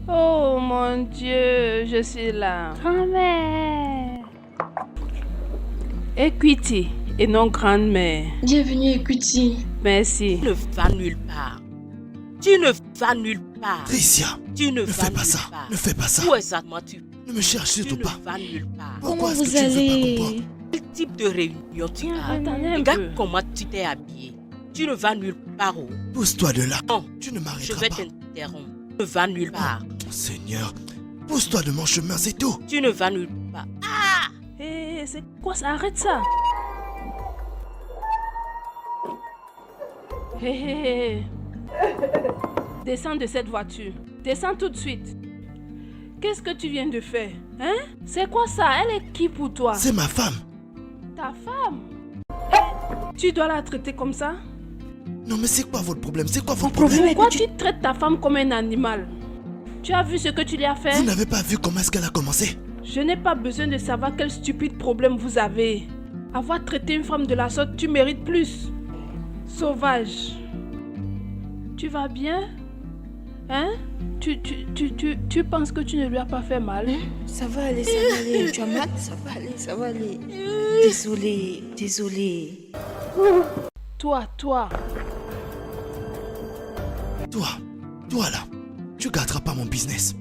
Oh mon Dieu, je suis là. Grand-mère. Equity et non grande-mère. Bienvenue, Equity. Merci. Tu ne vas nulle part. Tu ne vas nulle part. Tricia, Tu ne ne vas fais pas nulle ça. part. Ne fais pas ça. Où exactement tu Ne me cherche Tu surtout ne pas. vas nulle part. Pourquoi Comment est-ce que vous tu ne veux pas allez? qu'on boive? Quel type de réunion tu as? Attendez un Regarde peu. comment tu t'es habillé. Tu ne vas nulle part où? Pousse-toi de là. Non, Tu ne je m'arrêteras vais pas. t'interrompre. Tu ne vas nulle part. Oh, Seigneur, pousse-toi de mon chemin, c'est tout. Tu ne vas nulle part. Hé, c'est quoi ça? Arrête ça. Hé, hé, hé. Descends de cette voiture. Descends tout de suite. Qu'est-ce que tu viens de faire? Hein? C'est quoi ça? Elle est qui pour toi? C'est ma femme. Ta femme? Tu dois la traiter comme ça? Non, mais c'est quoi votre problème? C'est quoi Mon votre problème problème? est Pourquoi que tu traites ta femme comme un animal? Tu as vu ce que tu lui as fait? Vous n'avez pas vu comment est-ce qu'elle a commencé? Je n'ai pas besoin de savoir quel stupide problème vous avez. Avoir traité une femme de la sorte, tu mérites plus. Sauvage. Tu vas bien? Hein? Tu penses que tu ne lui as pas fait mal? ça va aller, ça va aller. Tu as mal? Ça va aller, ça va aller. Désolée, désolée. Toi. Toi là, tu gâteras pas mon business.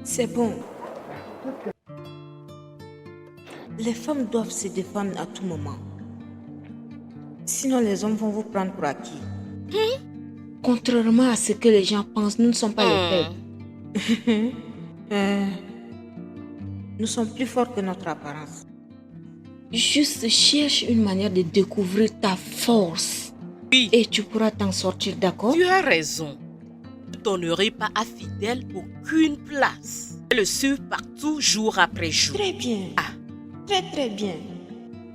C'est bon. Les femmes doivent se défendre à tout moment. Sinon, les hommes vont vous prendre pour acquis. Contrairement à ce que les gens pensent, nous ne sommes pas les faibles. Nous sommes plus forts que notre apparence. Juste cherche une manière de découvrir ta force. Oui. Et tu pourras t'en sortir, d'accord? Tu as raison. Je ne donnerai pas à Fidèle aucune place. Je le suis partout, jour après jour. Très bien. Ah. Très très bien.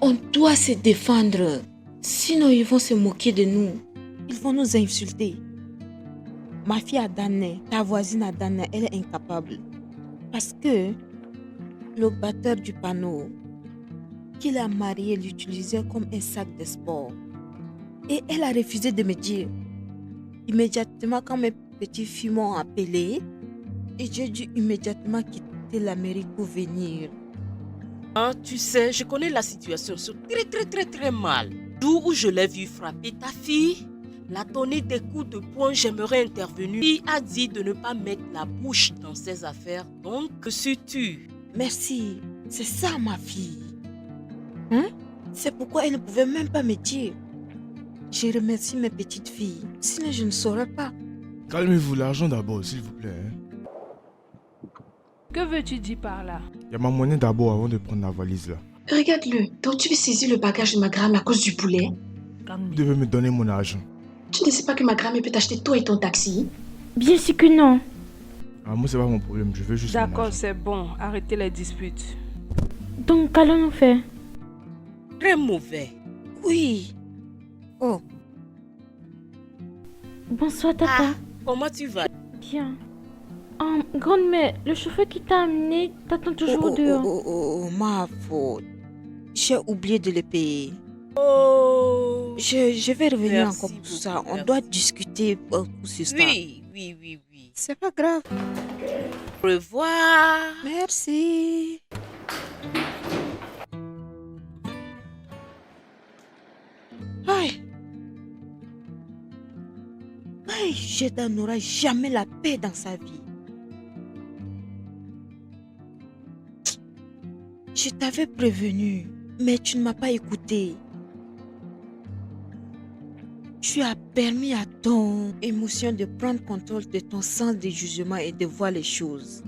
On doit se défendre. Sinon, ils vont se moquer de nous. Ils vont nous insulter. Ma fille Adane, ta voisine Adane, elle est incapable. Parce que le batteur du panneau qu'il a marié l'utilisait comme un sac de sport. Et elle a refusé de me dire. Immédiatement, quand mes petits filles m'ont appelé, et j'ai dû immédiatement quitter l'Amérique pour venir. Hein, tu sais, je connais la situation très mal. Le jour où je l'ai vu frapper ta fille, la donner des coups de poing, j'aimerais intervenir. Il a dit de ne pas mettre la bouche dans ses affaires, donc que suis-tu? Merci, c'est ça ma fille. Hein? C'est pourquoi elle ne pouvait même pas me dire. Je remercie mes petites filles, sinon je ne saurais pas. Calmez-vous, l'argent d'abord, s'il vous plaît. Hein. Que veux-tu dire par là? Il y a ma monnaie d'abord avant de prendre la valise là. Regarde-le, donc tu veux saisir le bagage de ma grand à cause du poulet? Vous devez me donner mon argent. Tu ne sais pas que ma grand peut t'acheter toi et ton taxi? Bien sûr que non. Ah, moi, c'est pas mon problème, je veux juste mon D'accord, argent. c'est bon. Arrêtez les disputes. Donc, qu'allons-nous faire? Très mauvais. Oui. Oh, Bonsoir, tata. Ah, comment tu vas? Bien. Grande-mère, le chauffeur qui t'a amené t'attend toujours dehors. ma faute. J'ai oublié de le payer. Oh. Je vais revenir Merci encore pour beaucoup, ça. On merci. doit discuter pour ce soir. Oui. C'est pas grave. Au revoir. Merci. Aïe. Aïe, Jeda n'aura jamais la paix dans sa vie. Je t'avais prévenu, mais tu ne m'as pas écouté. Tu as permis à ton émotion de prendre contrôle de ton sens de jugement et de voir les choses.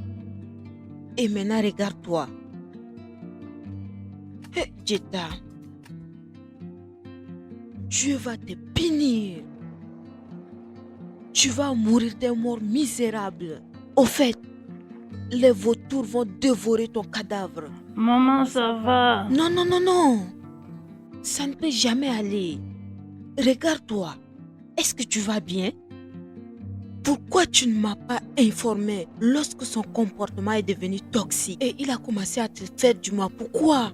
Et maintenant, regarde-toi. Hé, Jetta. Dieu va te punir. Tu vas mourir d'un mort misérable. Au fait, les vautours vont dévorer ton cadavre. Maman, ça va. Non, non, non, non. Ça ne peut jamais aller. Regarde-toi. Est-ce que tu vas bien? Pourquoi tu ne m'as pas informé lorsque son comportement est devenu toxique et il a commencé à te faire du mal? Pourquoi?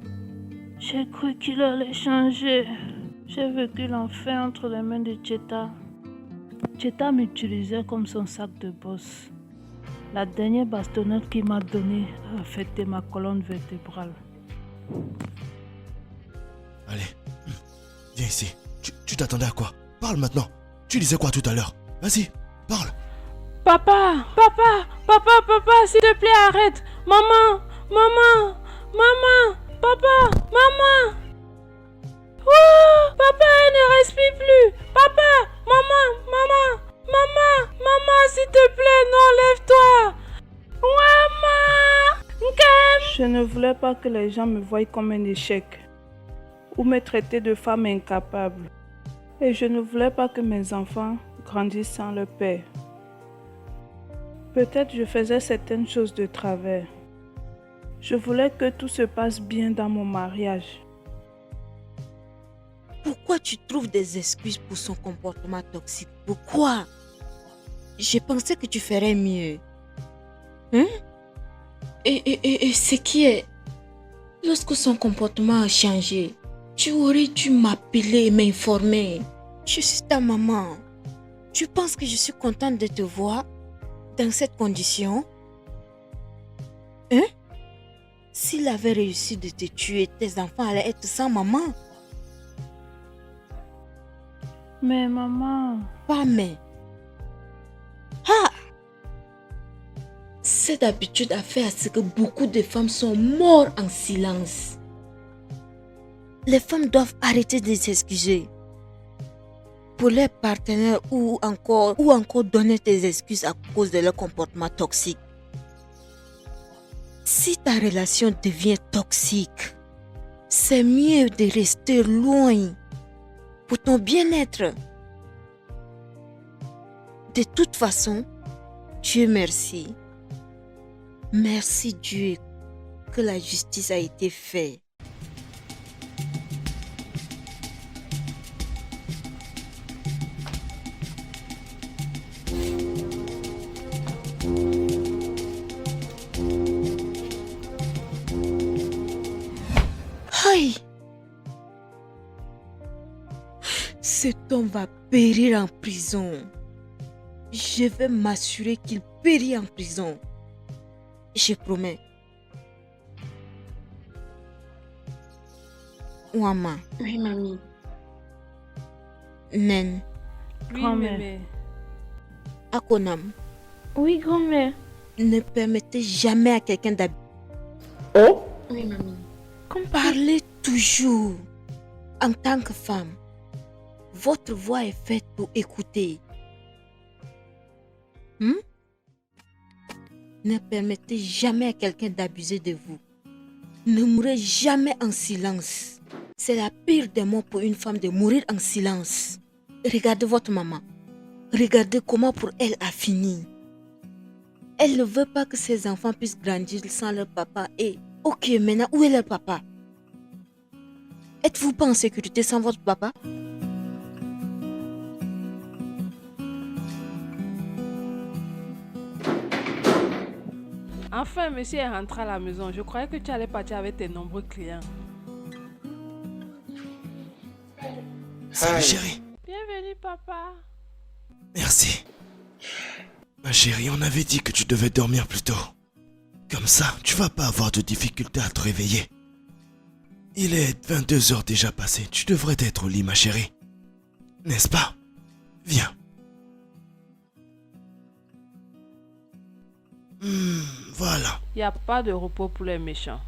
J'ai cru qu'il allait changer. J'ai vécu l'enfer entre les mains de Jetta. Jetta m'utilisait comme son sac de boss. La dernière bastonnette qu'il m'a donnée a affecté ma colonne vertébrale. Allez, viens ici. Tu t'attendais à quoi? Parle maintenant. Tu disais quoi tout à l'heure? Vas-y, parle. Papa, s'il te plaît, arrête. Maman, papa, maman. Oh, papa, elle ne respire plus. Papa, maman, s'il te plaît, non, lève-toi. Maman, Je ne voulais pas que les gens me voient comme un échec ou me traiter de femme incapable. Et je ne voulais pas que mes enfants grandissent sans leur père. Peut-être je faisais certaines choses de travers. Je voulais que tout se passe bien dans mon mariage. Pourquoi tu trouves des excuses pour son comportement toxique? Pourquoi? Je pensais que tu ferais mieux. Hein? Et ce qui est... Lorsque son comportement a changé, tu aurais dû m'appeler et m'informer. Je suis ta maman. Tu penses que je suis contente de te voir dans cette condition? Hein? S'il avait réussi de te tuer, tes enfants allaient être sans maman. Mais maman... Pas mais. Ah! Cette habitude a fait à ce que beaucoup de femmes sont mortes en silence. Les femmes doivent arrêter de s'excuser pour leurs partenaires ou encore donner des excuses à cause de leur comportement toxique. Si ta relation devient toxique, c'est mieux de rester loin pour ton bien-être. De toute façon, Dieu merci. Merci Dieu que la justice a été faite. Aïe! Cet homme va périr en prison. Je vais m'assurer qu'il périt en prison. Je promets. Maman. Oui, mamie. Nen. Oui, Grand-mère. mémé. Akonam. Oui, grand-mère. Ne permettez jamais à quelqu'un d'habiter. Oui, mamie. Parlez toujours en tant que femme. Votre voix est faite pour écouter. Ne permettez jamais à quelqu'un d'abuser de vous. Ne mourrez jamais en silence. C'est la pire des morts pour une femme de mourir en silence. Regardez votre maman. Regardez comment pour elle a fini. Elle ne veut pas que ses enfants puissent grandir sans leur papa. Et ok, maintenant, où est leur papa? Êtes-vous pas en sécurité sans votre papa? Enfin, monsieur est rentré à la maison. Je croyais que tu allais partir avec tes nombreux clients. Salut chérie. Bienvenue, papa. Merci. Ma chérie, on avait dit que tu devais dormir plus tôt. Comme ça, tu vas pas avoir de difficulté à te réveiller. Il est 22h déjà passé. Tu devrais être au lit, ma chérie. N'est-ce pas? Viens. Voilà. Il n'y a pas de repos pour les méchants.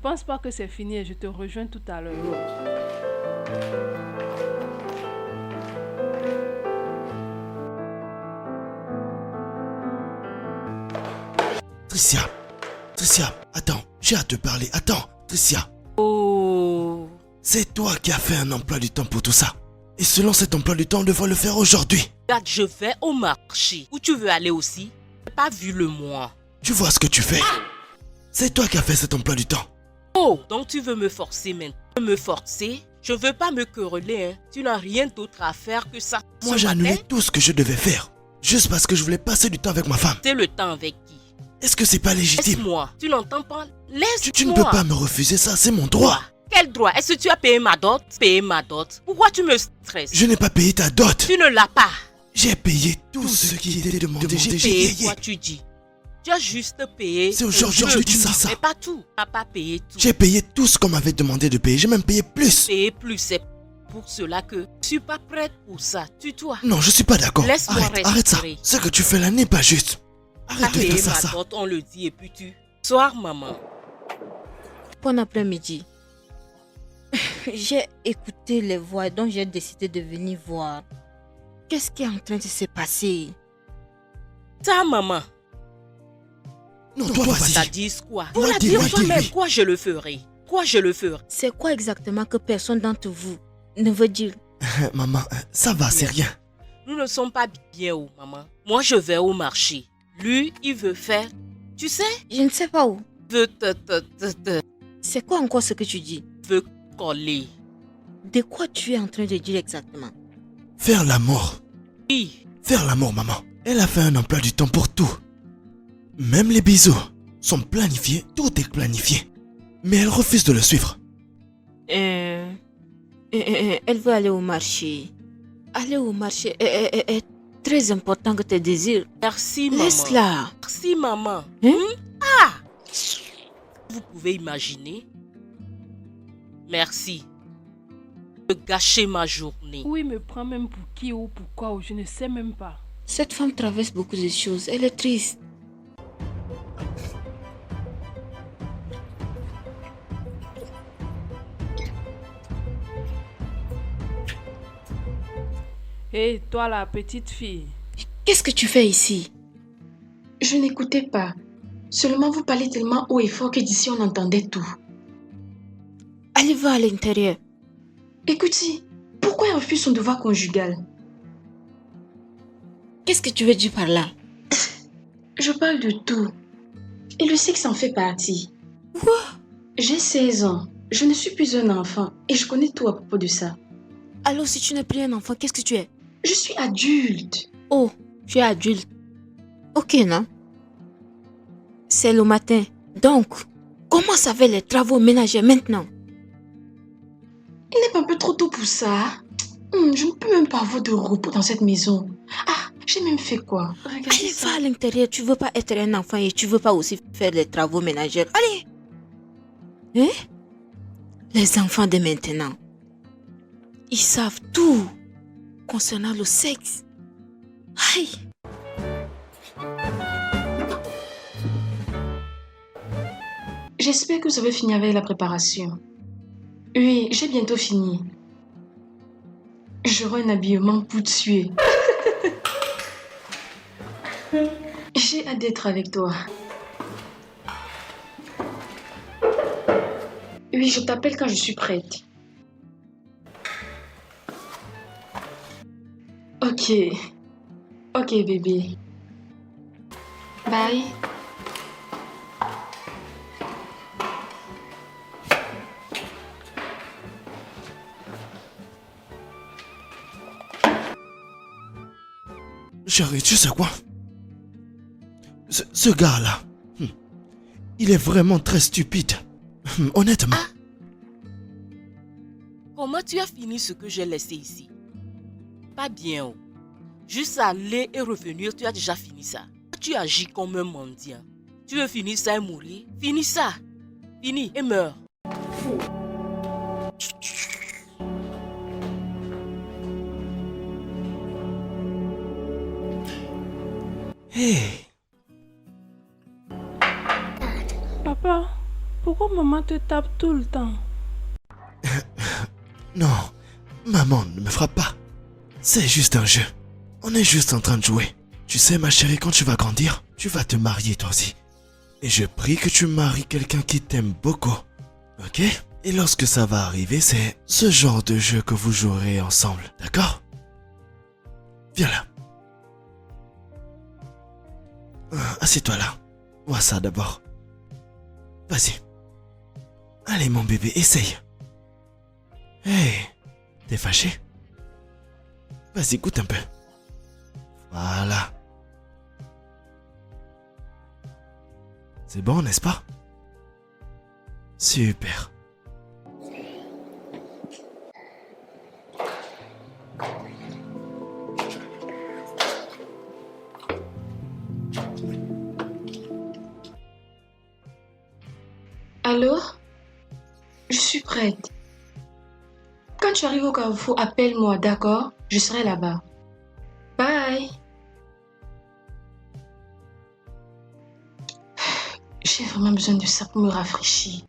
pense pas que c'est fini et je te rejoins tout à l'heure. Tricia, attends, j'ai à te parler. Attends, Tricia. Oh. C'est toi qui as fait un emploi du temps pour tout ça. Et selon cet emploi du temps, on devrait le faire aujourd'hui. Regarde, je vais au marché. Où tu veux aller aussi? J'ai pas vu le mois. Tu vois ce que tu fais? C'est toi qui as fait cet emploi du temps. Oh, donc tu veux me forcer maintenant? Me forcer? Je veux pas me quereller, hein. Tu n'as rien d'autre à faire que ça. Moi, j'ai annulé tout ce que je devais faire. Juste parce que je voulais passer du temps avec ma femme. C'est le temps avec qui? Est-ce que c'est pas légitime? Laisse-moi. Tu n'entends pas? Laisse-moi. Tu ne peux pas me refuser ça, c'est mon droit. Quel droit? Est-ce que tu as payé ma dot? Payé ma dot? Pourquoi tu me stresses? Je n'ai pas payé ta dot. Tu ne l'as pas. J'ai payé tout ce qui était demandé. J'ai Payé payé. quoi tu dis? Tu as juste payé. C'est aujourd'hui que tu dis ça. Mais pas tout. Tu n'as pas payé tout. J'ai payé tout ce qu'on m'avait demandé de payer. J'ai même payé plus. Payé plus, c'est pour cela que je suis pas prête pour ça. Tue-toi. Non, je suis pas d'accord. Laisse-moi Arrête ça. respirer. Ce que tu fais là n'est pas juste. Arrête de Payé faire ma ça. dot, on le dit et puis tu. Soir, maman. Bon après-midi. J'ai écouté les voix donc j'ai décidé de venir voir. Qu'est-ce qui est en train de se passer? Ta maman. Non, toi vas-y. Ça dit quoi? Toi, Pour la dis-lui, dire toi-même, dis-lui. quoi je le ferai? Quoi je le ferai? C'est quoi exactement que personne d'entre vous ne veut dire? Maman, ça va, c'est rien. Nous ne sommes pas bien où, maman. Moi, je vais au marché. Lui, il veut faire. Tu sais, Je ne sais pas où. il veut te C'est quoi encore ce que tu dis? veut coller. De quoi tu es en train de dire exactement? Faire l'amour. Oui. Faire l'amour, maman. Elle a fait un emploi du temps pour tout. Même les bisous sont planifiés, tout est planifié. Mais elle refuse de le suivre. Elle veut aller au marché. Aller au marché est très important que tes désirs. Merci, maman. Laisse-la. Merci, maman. Hein? Ah! Vous pouvez imaginer? Merci. De gâcher ma journée. Oui, me prend même pour qui ou pourquoi ou je ne sais même pas. Cette femme traverse beaucoup de choses. Elle est triste. Hé, toi la petite fille. Qu'est-ce que tu fais ici? Je n'écoutais pas. Seulement vous parlez tellement haut et fort que d'ici on entendait tout. Allez voir à l'intérieur. Écoutez, pourquoi elle refuse son devoir conjugal? Qu'est-ce que tu veux dire par là? Je parle de tout. Et le sexe en fait partie. Quoi? J'ai 16 ans. Je ne suis plus un enfant. Et je connais tout à propos de ça. Alors si tu n'es plus un enfant, qu'est-ce que tu es? Je suis adulte. Oh, tu es adulte. Ok, non? C'est le matin. Donc, commence avec les travaux ménagers maintenant. Il n'est pas un peu trop tôt pour ça? Je ne peux même pas avoir de repos dans cette maison. Ah, j'ai même fait quoi? Regardez Allez, ça. va à l'intérieur. Tu veux pas être un enfant et tu veux pas aussi faire les travaux ménagers. Allez! Hein? Les enfants de maintenant, ils savent tout concernant le sexe. Aïe! J'espère que vous avez fini avec la préparation. Oui, j'ai bientôt fini. J'aurai un habillement pour tuer. J'ai hâte d'être avec toi. Oui, je t'appelle quand je suis prête. Ok. Ok, bébé. Bye. Chérie, tu sais quoi? Ce gars-là, il est vraiment très stupide. Honnêtement. Ah. Comment tu as fini ce que j'ai laissé ici? Pas bien, oh. Juste aller et revenir, tu as déjà fini ça. Tu agis comme un mendiant. Tu veux finir ça et mourir? Finis ça. Finis et meurs. Papa, pourquoi maman te tape tout le temps? Non, maman ne me frappe pas. C'est juste un jeu. On est juste en train de jouer. Tu sais, ma chérie, quand tu vas grandir, tu vas te marier toi aussi. Et je prie que tu maries quelqu'un qui t'aime beaucoup. Ok? Et lorsque ça va arriver, c'est ce genre de jeu que vous jouerez ensemble. D'accord? Viens là. Assieds-toi là. Vois ça d'abord. Vas-y. Allez mon bébé, essaye. Hey, t'es fâché? Vas-y, goûte un peu. Voilà. C'est bon, n'est-ce pas? Super. Allô? Je suis prête. Quand tu arrives au carrefour, appelle-moi, d'accord? Je serai là-bas. Bye. J'ai vraiment besoin de ça pour me rafraîchir.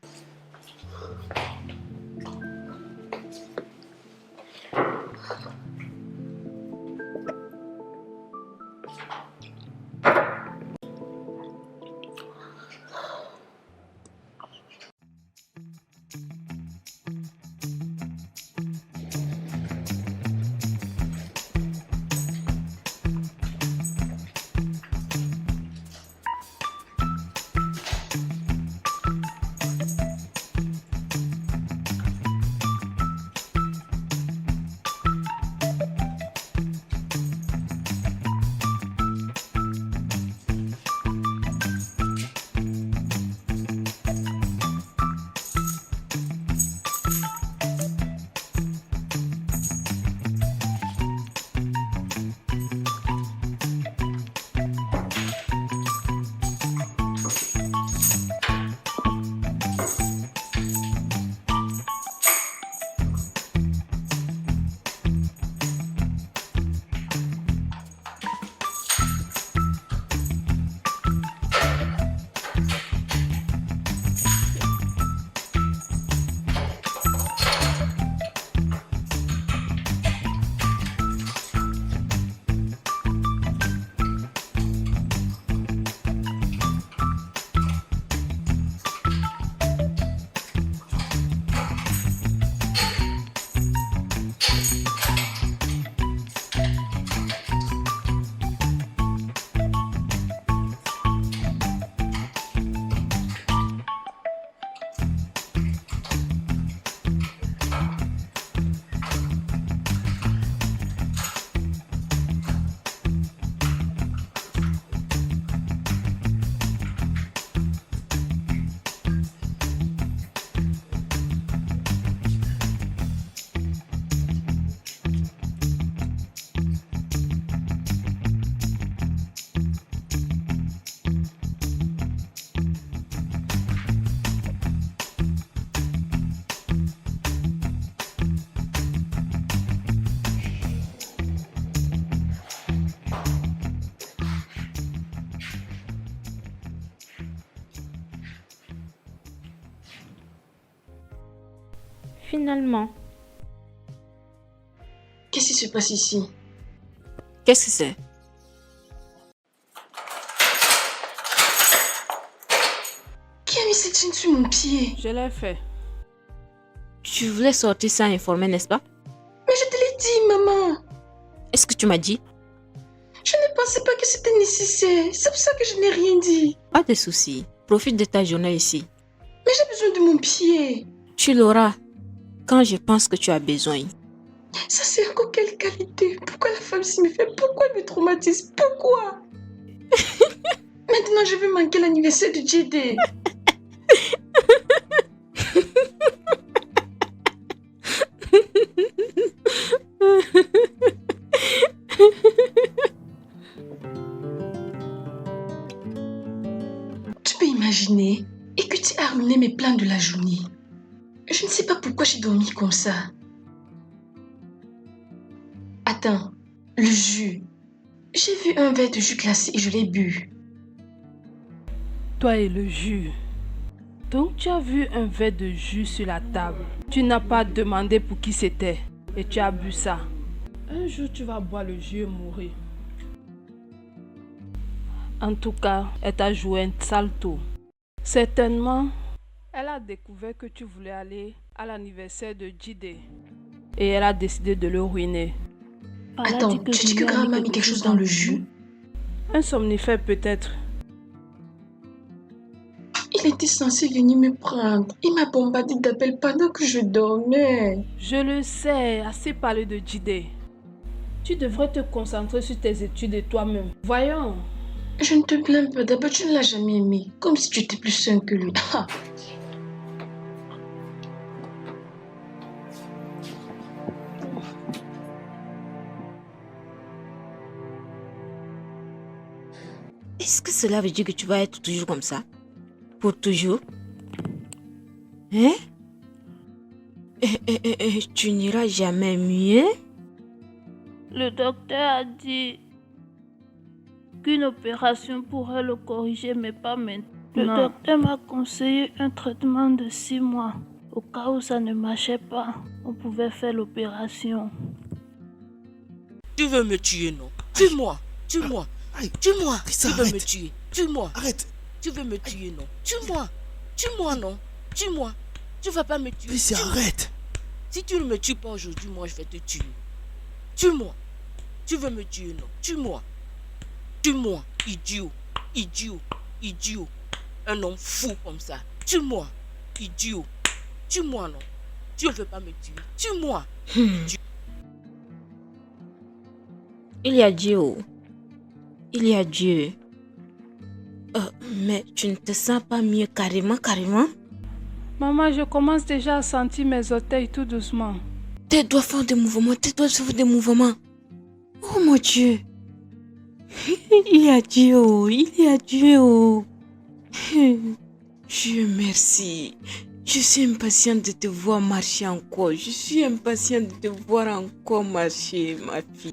Finalement. Qu'est-ce qui se passe ici? Qu'est-ce que c'est? Qui a mis cette chaîne sur mon pied? Je l'ai fait. Tu voulais sortir sans informer, n'est-ce pas? Mais je te l'ai dit, maman. Est-ce que tu m'as dit? Je ne pensais pas que c'était nécessaire. C'est pour ça que je n'ai rien dit. Pas de soucis. Profite de ta journée ici. Mais j'ai besoin de mon pied. Tu l'auras quand je pense que tu as besoin. Ça c'est encore quelle qualité? Pourquoi la femme s'y me fait? Pourquoi elle me traumatise? Pourquoi? Maintenant je vais manquer l'anniversaire de JD. Tu peux imaginer? Et que tu as ruiné mes plans de la journée. Je ne sais pas pourquoi j'ai dormi comme ça. Attends, le jus. J'ai vu un verre de jus glacé et je l'ai bu. Toi et le jus. Donc tu as vu un verre de jus sur la table. Tu n'as pas demandé pour qui c'était et tu as bu ça. Un jour tu vas boire le jus et mourir. En tout cas, elle t'a joué un sale tour. Certainement, elle a découvert que tu voulais aller à l'anniversaire de Jide. Et elle a décidé de le ruiner. Attends, tu dis que grand m'a mis quelque chose dans le jus? Un somnifère peut-être. Il était censé venir me prendre. Il m'a bombardé d'appels pendant que je dormais. Je le sais, assez parlé de Jide. Tu devrais te concentrer sur tes études et toi-même. Voyons. Je ne te blâme pas. D'abord, tu ne l'as jamais aimé. Comme si tu étais plus sain que lui. Est-ce que cela veut dire que tu vas être toujours comme ça? Pour toujours? Hein? Tu n'iras jamais mieux? Le docteur a dit qu'une opération pourrait le corriger, mais pas maintenant. Le docteur m'a conseillé un traitement de 6 mois. Au cas où ça ne marchait pas, on pouvait faire l'opération. Tu veux me tuer, non? Tue-moi, tue-moi, tue-moi. Trissa, Tu veux me arrête. tuer, tue-moi. Arrête. Tu veux me tuer, non? Tue-moi, tue-moi, non? Tue-moi. Tu vas pas me tuer. Tricia, Tue-moi. arrête. Si tu ne me tues pas aujourd'hui, moi je vais te tuer. Tue-moi. Tu veux me tuer, non? Tue-moi. Tue-moi, idiot, idiot, idiot. Un homme fou comme ça. Tue-moi, idiot. Tue-moi, non? Tu ne veux pas me tuer. Tue-moi. Il y a Dieu. Il y a Dieu. Mais tu ne te sens pas mieux carrément? Maman, je commence déjà à sentir mes orteils tout doucement. Tes doigts font des mouvements. Oh mon Dieu. Il y a Dieu. Dieu merci. Je suis impatiente de te voir marcher encore. Je suis impatiente de te voir encore marcher, ma fille.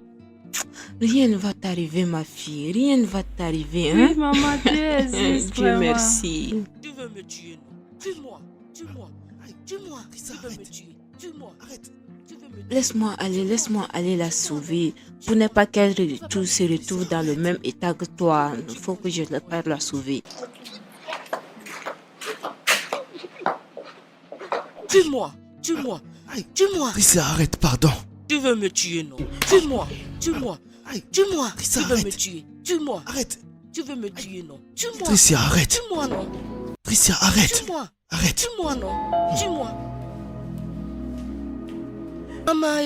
Rien ne va t'arriver, ma fille. Rien ne va t'arriver, hein? Oui, maman, Dieu existe Dieu vraiment. merci. Tu veux me tuer, non? Tue-moi, tue-moi, tue-moi. Trissa, Tu veux me arrête. tuer. Tue-moi. Arrête. Tu veux me tuer. Laisse-moi aller la sauver. Pour ne pas qu'elle se retrouve dans le même état que toi. Il faut que je parte la sauver. Tue-moi, tue-moi, tue-moi. Tricia, arrête, pardon. Tu veux me tuer, non? Tue-moi, tue-moi, tue-moi. Trissa, Tu veux me arrête. tuer. Tue-moi. Arrête. Tu veux me tuer, non? Tue-moi. Tricia, arrête. Tue-moi, non? Tricia, arrête. Tue-moi. Arrête. Tue-moi, non? Tue-moi. Maman,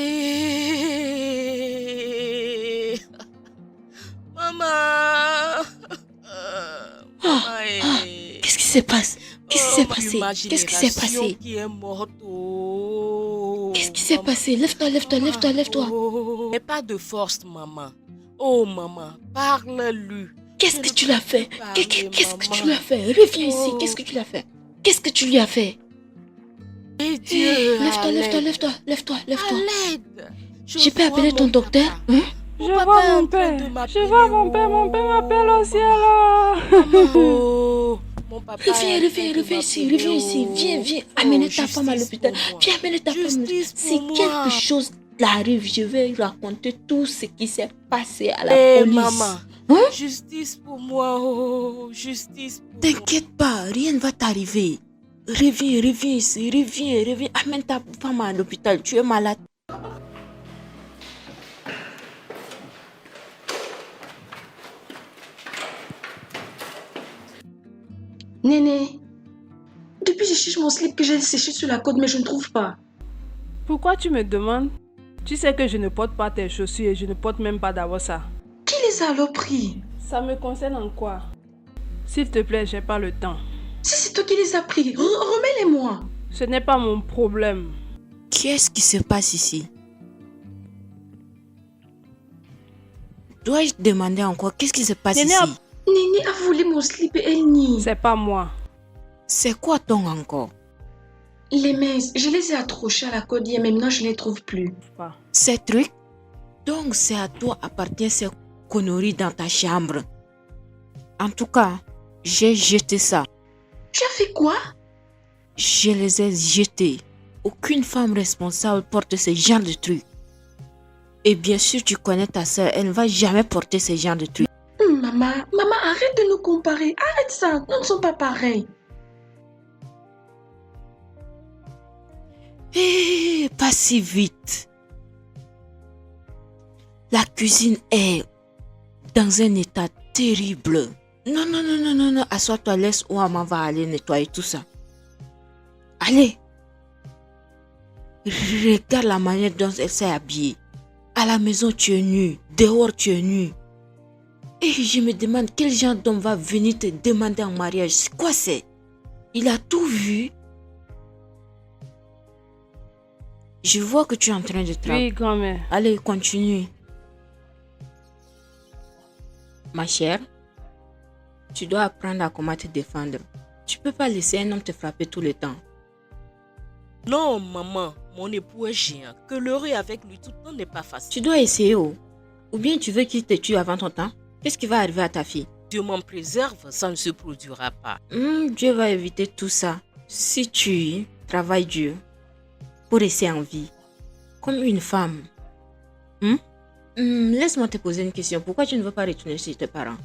Maman. Qu'est-ce qui se passe? Qu'est-ce qui s'est Ma passé? Qu'est-ce qui s'est génération passé? qui est morte. Oh, Qu'est-ce qui s'est maman. passé? Lève-toi. Oh, n'aie pas de force, maman. Oh, maman, parle-lui. Qu'est-ce que tu l'as fait? Parlez, Qu'est-ce que tu maman. lui as fait? Reviens ici. Oh. Qu'est-ce que tu l'as fait? Qu'est-ce que tu lui as fait? Et Dieu, à l'aide. Lève-toi. À l'aide. Je peux appeler ton docteur? Hein? Je Papa vois est en mon train père. de Je m'appeler, vois mon père. Mon père m'appelle au ciel. Maman, oh, mon papa est en train de Reviens ici. m'appeler, Viens. oh. Amenez Oh, ta femme à justice l'hôpital. pour moi. Viens amener ta femme. Justice Si pour moi. quelque chose t'arrive, je vais raconter tout ce qui s'est passé à la Eh, police. maman, Hein? justice pour moi, oh, justice pour moi. T'inquiète pas, rien ne va t'arriver. Reviens ici, reviens. Amène ta femme à l'hôpital, tu es malade. Néné, depuis je cherche mon slip que j'ai séché sur la côte, mais je ne trouve pas. Pourquoi tu me demandes? Tu sais que je ne porte pas tes chaussures et je ne porte même pas d'abord ça. Qui les a alors pris? Ça me concerne en quoi? S'il te plaît, j'ai pas le temps. Si c'est toi qui les as pris, remets-les-moi. Ce n'est pas mon problème. Qu'est-ce qui se passe ici? Dois-je demander encore qu'est-ce qui se passe Néné ici? Néné a volé mon slip et elle nie. C'est pas moi. C'est quoi ton encore? Les mains, je les ai accrochées à la côte hier, mais maintenant je ne les trouve plus. Pas. Ces trucs? Donc c'est à toi appartient ces conneries dans ta chambre. En tout cas, j'ai jeté ça. Tu as fait quoi? Je les ai jetés. Aucune femme responsable porte ce genre de trucs. Et bien sûr, tu connais ta soeur, elle ne va jamais porter ce genre de trucs. Maman, arrête de nous comparer. Arrête ça, nous ne sommes pas pareils. Hé, pas si vite. La cuisine est dans un état terrible. Non, assois-toi, laisse Ouama va aller nettoyer tout ça. Allez. Regarde la manière dont elle s'est habillée. À la maison, tu es nue. Dehors, tu es nue. Et je me demande quel genre d'homme va venir te demander en mariage. C'est quoi c'est? Il a tout vu. Je vois que tu es en train de travailler. Oui, grand-mère. Allez, continue. Ma chère, tu dois apprendre à comment te défendre. Tu peux pas laisser un homme te frapper tout le temps. Non, maman, mon époux est géant. Que leurrer avec lui tout le temps n'est pas facile. Tu dois essayer, oh. Ou bien tu veux qu'il te tue avant ton temps? Qu'est-ce qui va arriver à ta fille? Dieu m'en préserve, ça ne se produira pas. Dieu va éviter tout ça. Si tu travailles dur pour rester en vie, comme une femme. Laisse-moi te poser une question. Pourquoi tu ne veux pas retourner chez tes parents?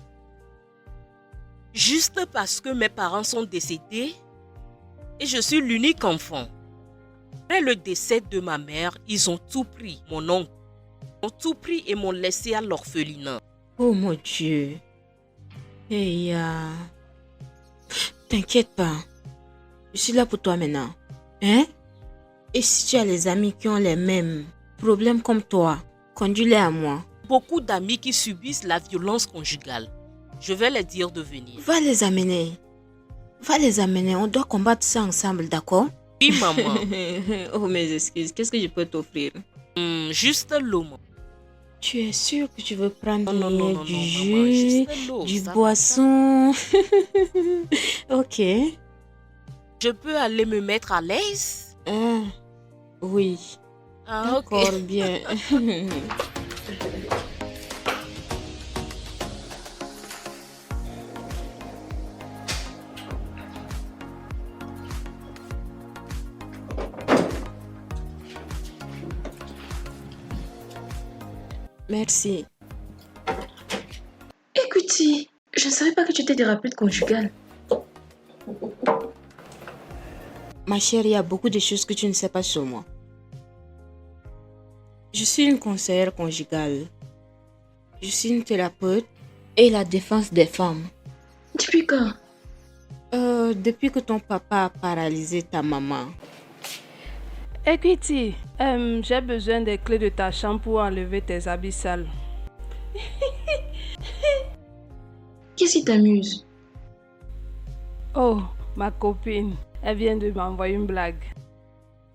Juste parce que mes parents sont décédés et je suis l'unique enfant. Après le décès de ma mère, ils ont tout pris, mon oncle. Ils ont tout pris et m'ont laissé à l'orphelinat. Oh mon Dieu. Hey, t'inquiète pas. Je suis là pour toi maintenant. Hein? Et si tu as les amis qui ont les mêmes problèmes comme toi, conduis-les à moi. Beaucoup d'amis qui subissent la violence conjugale. Je vais les dire de venir. Va les amener. On doit combattre ça ensemble, d'accord? Oui, maman. Oh, mes excuses. Qu'est-ce que je peux t'offrir? Juste l'eau, maman. Tu es sûr que tu veux prendre Non, du maman, jus, juste l'eau, du ça va, boisson? Ok. Je peux aller me mettre à l'aise? Oui. Ah, ok. D'accord, bien. Merci. Écoutez, je ne savais pas que tu étais thérapeute conjugale. Ma chère, il y a beaucoup de choses que tu ne sais pas sur moi. Je suis une conseillère conjugale. Je suis une thérapeute et la défense des femmes. Depuis quand? Depuis que ton papa a paralysé ta maman. Equity, j'ai besoin des clés de ta chambre pour enlever tes habits sales. Qu'est-ce qui t'amuse? Oh, ma copine, elle vient de m'envoyer une blague.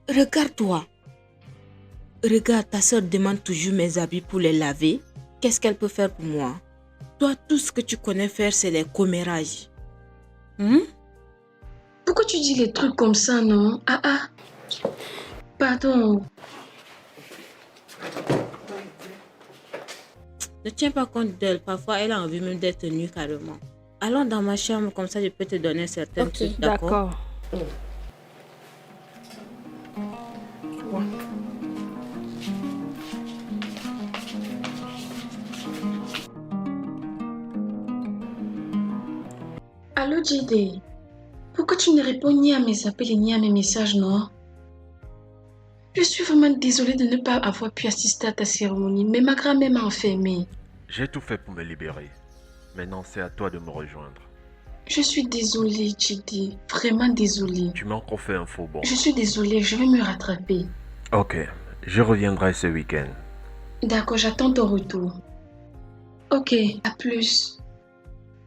Regarde-toi. Regarde, ta soeur demande toujours mes habits pour les laver. Qu'est-ce qu'elle peut faire pour moi? Toi, tout ce que tu connais faire, c'est les commérages. Pourquoi tu dis les trucs comme ça, non? Pardon. Ne tiens pas compte d'elle. Parfois, elle a envie même d'être nue carrément. Allons dans ma chambre, comme ça je peux te donner certains trucs, d'accord? Allô, JD. Pourquoi tu ne réponds ni à mes appels ni à mes messages, non? Je suis vraiment désolée de ne pas avoir pu assister à ta cérémonie, mais ma grand-mère m'a enfermée. J'ai tout fait pour me libérer. Maintenant, c'est à toi de me rejoindre. Je suis désolée, JD. Vraiment désolée. Tu m'as encore fait un faux bond. Je suis désolée, je vais me rattraper. Ok, je reviendrai ce week-end. D'accord, j'attends ton retour. Ok, à plus.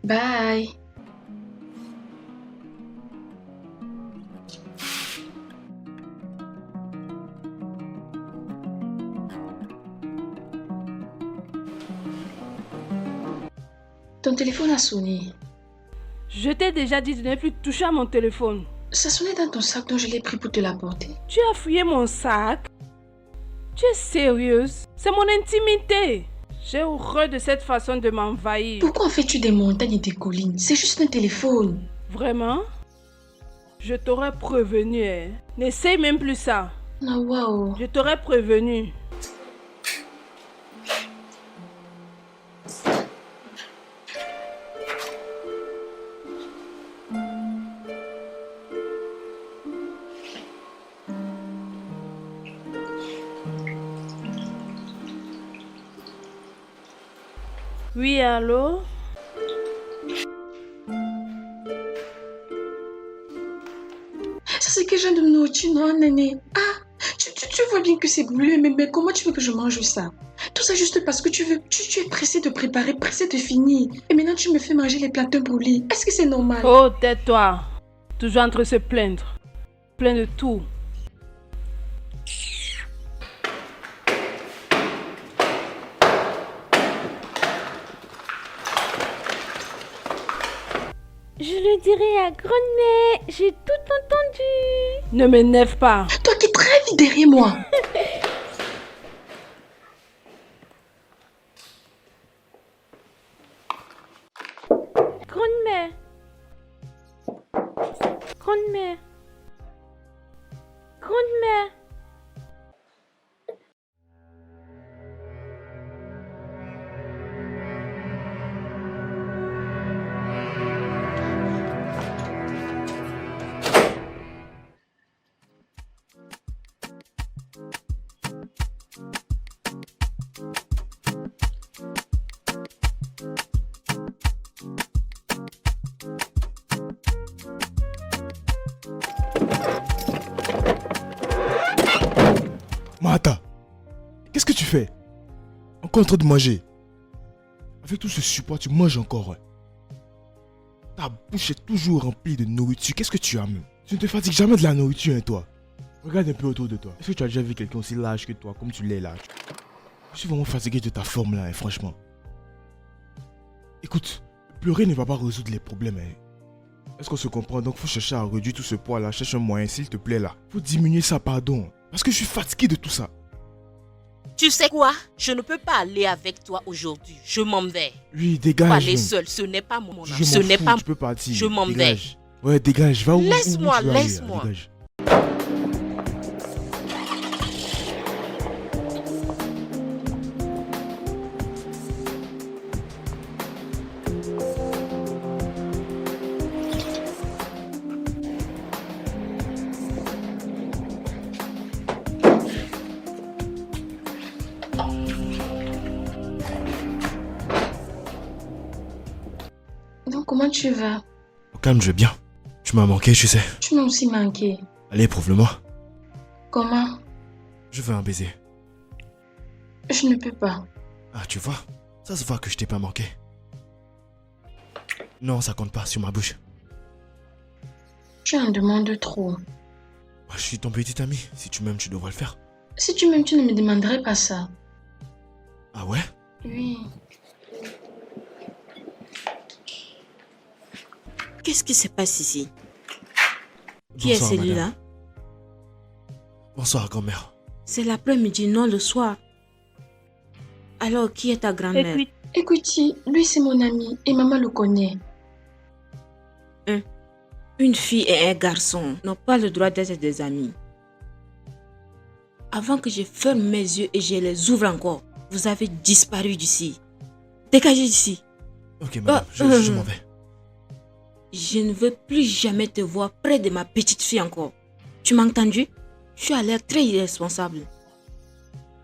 Bye. Ton téléphone a sonné. Je t'ai déjà dit de ne plus toucher à mon téléphone. Ça sonnait dans ton sac, donc je l'ai pris pour te l'apporter. Tu as fouillé mon sac? Tu es sérieuse? C'est mon intimité. J'ai horreur de cette façon de m'envahir. Pourquoi en fais-tu des montagnes et des collines? C'est juste un téléphone. Vraiment? Je t'aurais prévenu, hein. N'essaye même plus ça. Ah, waouh. Je t'aurais prévenu. Oui, allô? Ça, c'est quel genre de nourriture, non, Néné? Ah, tu vois bien que c'est brûlé, mais comment tu veux que je mange ça? Tout ça juste parce que tu es pressé de préparer, pressé de finir. Et maintenant, tu me fais manger les plantains brûlés. Est-ce que c'est normal? Oh, tais-toi. Toujours en train de se plaindre. Plein de tout. Je le dirai à grand-mère, j'ai tout entendu. Ne m'énerve pas. Toi qui très vite derrière moi. Grand-mère. Grand-mère. Grand-mère. Martha, qu'est-ce que tu fais? Encore en train de manger. Avec tout ce support, tu manges encore. Ta bouche est toujours remplie de nourriture. Qu'est-ce que tu as même? Tu ne te fatigues jamais de la nourriture, hein, toi. Regarde un peu autour de toi. Est-ce que tu as déjà vu quelqu'un aussi large que toi, comme tu l'es là? Je suis vraiment fatigué de ta forme là, hein, franchement. Écoute, pleurer ne va pas résoudre les problèmes. Hein. Est-ce qu'on se comprend? Donc faut chercher à réduire tout ce poids là. Cherche un moyen, s'il te plaît là. Faut diminuer ça, pardon. Parce que je suis fatigué de tout ça. Tu sais quoi? Je ne peux pas aller avec toi aujourd'hui. Je m'en vais. Oui, dégage. Pas aller même. seul, ce n'est pas mon âge. Je Ce m'en n'est fous, pas. tu peux partir. Je m'en vais. Dégage. Ouais, dégage. Va où Laisse-moi, où tu veux aller, laisse-moi. dégage. Donc, comment tu vas? Au calme, je vais bien. Tu m'as manqué, tu sais. Tu m'as aussi manqué. Allez, prouve-le-moi. Comment? Je veux un baiser. Je ne peux pas. Ah, tu vois, ça se voit que je t'ai pas manqué. Non, ça compte pas sur ma bouche. Tu en demandes trop. Moi, je suis ton petit ami. Si tu m'aimes, tu devrais le faire. Si tu m'aimes, tu ne me demanderais pas ça. Ah ouais? Oui. Qu'est-ce qui se passe ici? Qui est Bonsoir, celui-là? madame. Bonsoir, grand-mère. C'est l'après-midi, non le soir. Alors, qui est ta grand-mère? Écoutez, lui c'est mon ami et maman le connaît. Une fille et un garçon n'ont pas le droit d'être des amis. Avant que je ferme mes yeux et je les ouvre encore, vous avez disparu d'ici. Dégagez d'ici. Ok, madame, je m'en vais. Je ne veux plus jamais te voir près de ma petite fille encore. Tu m'as entendu? Tu as l'air très irresponsable.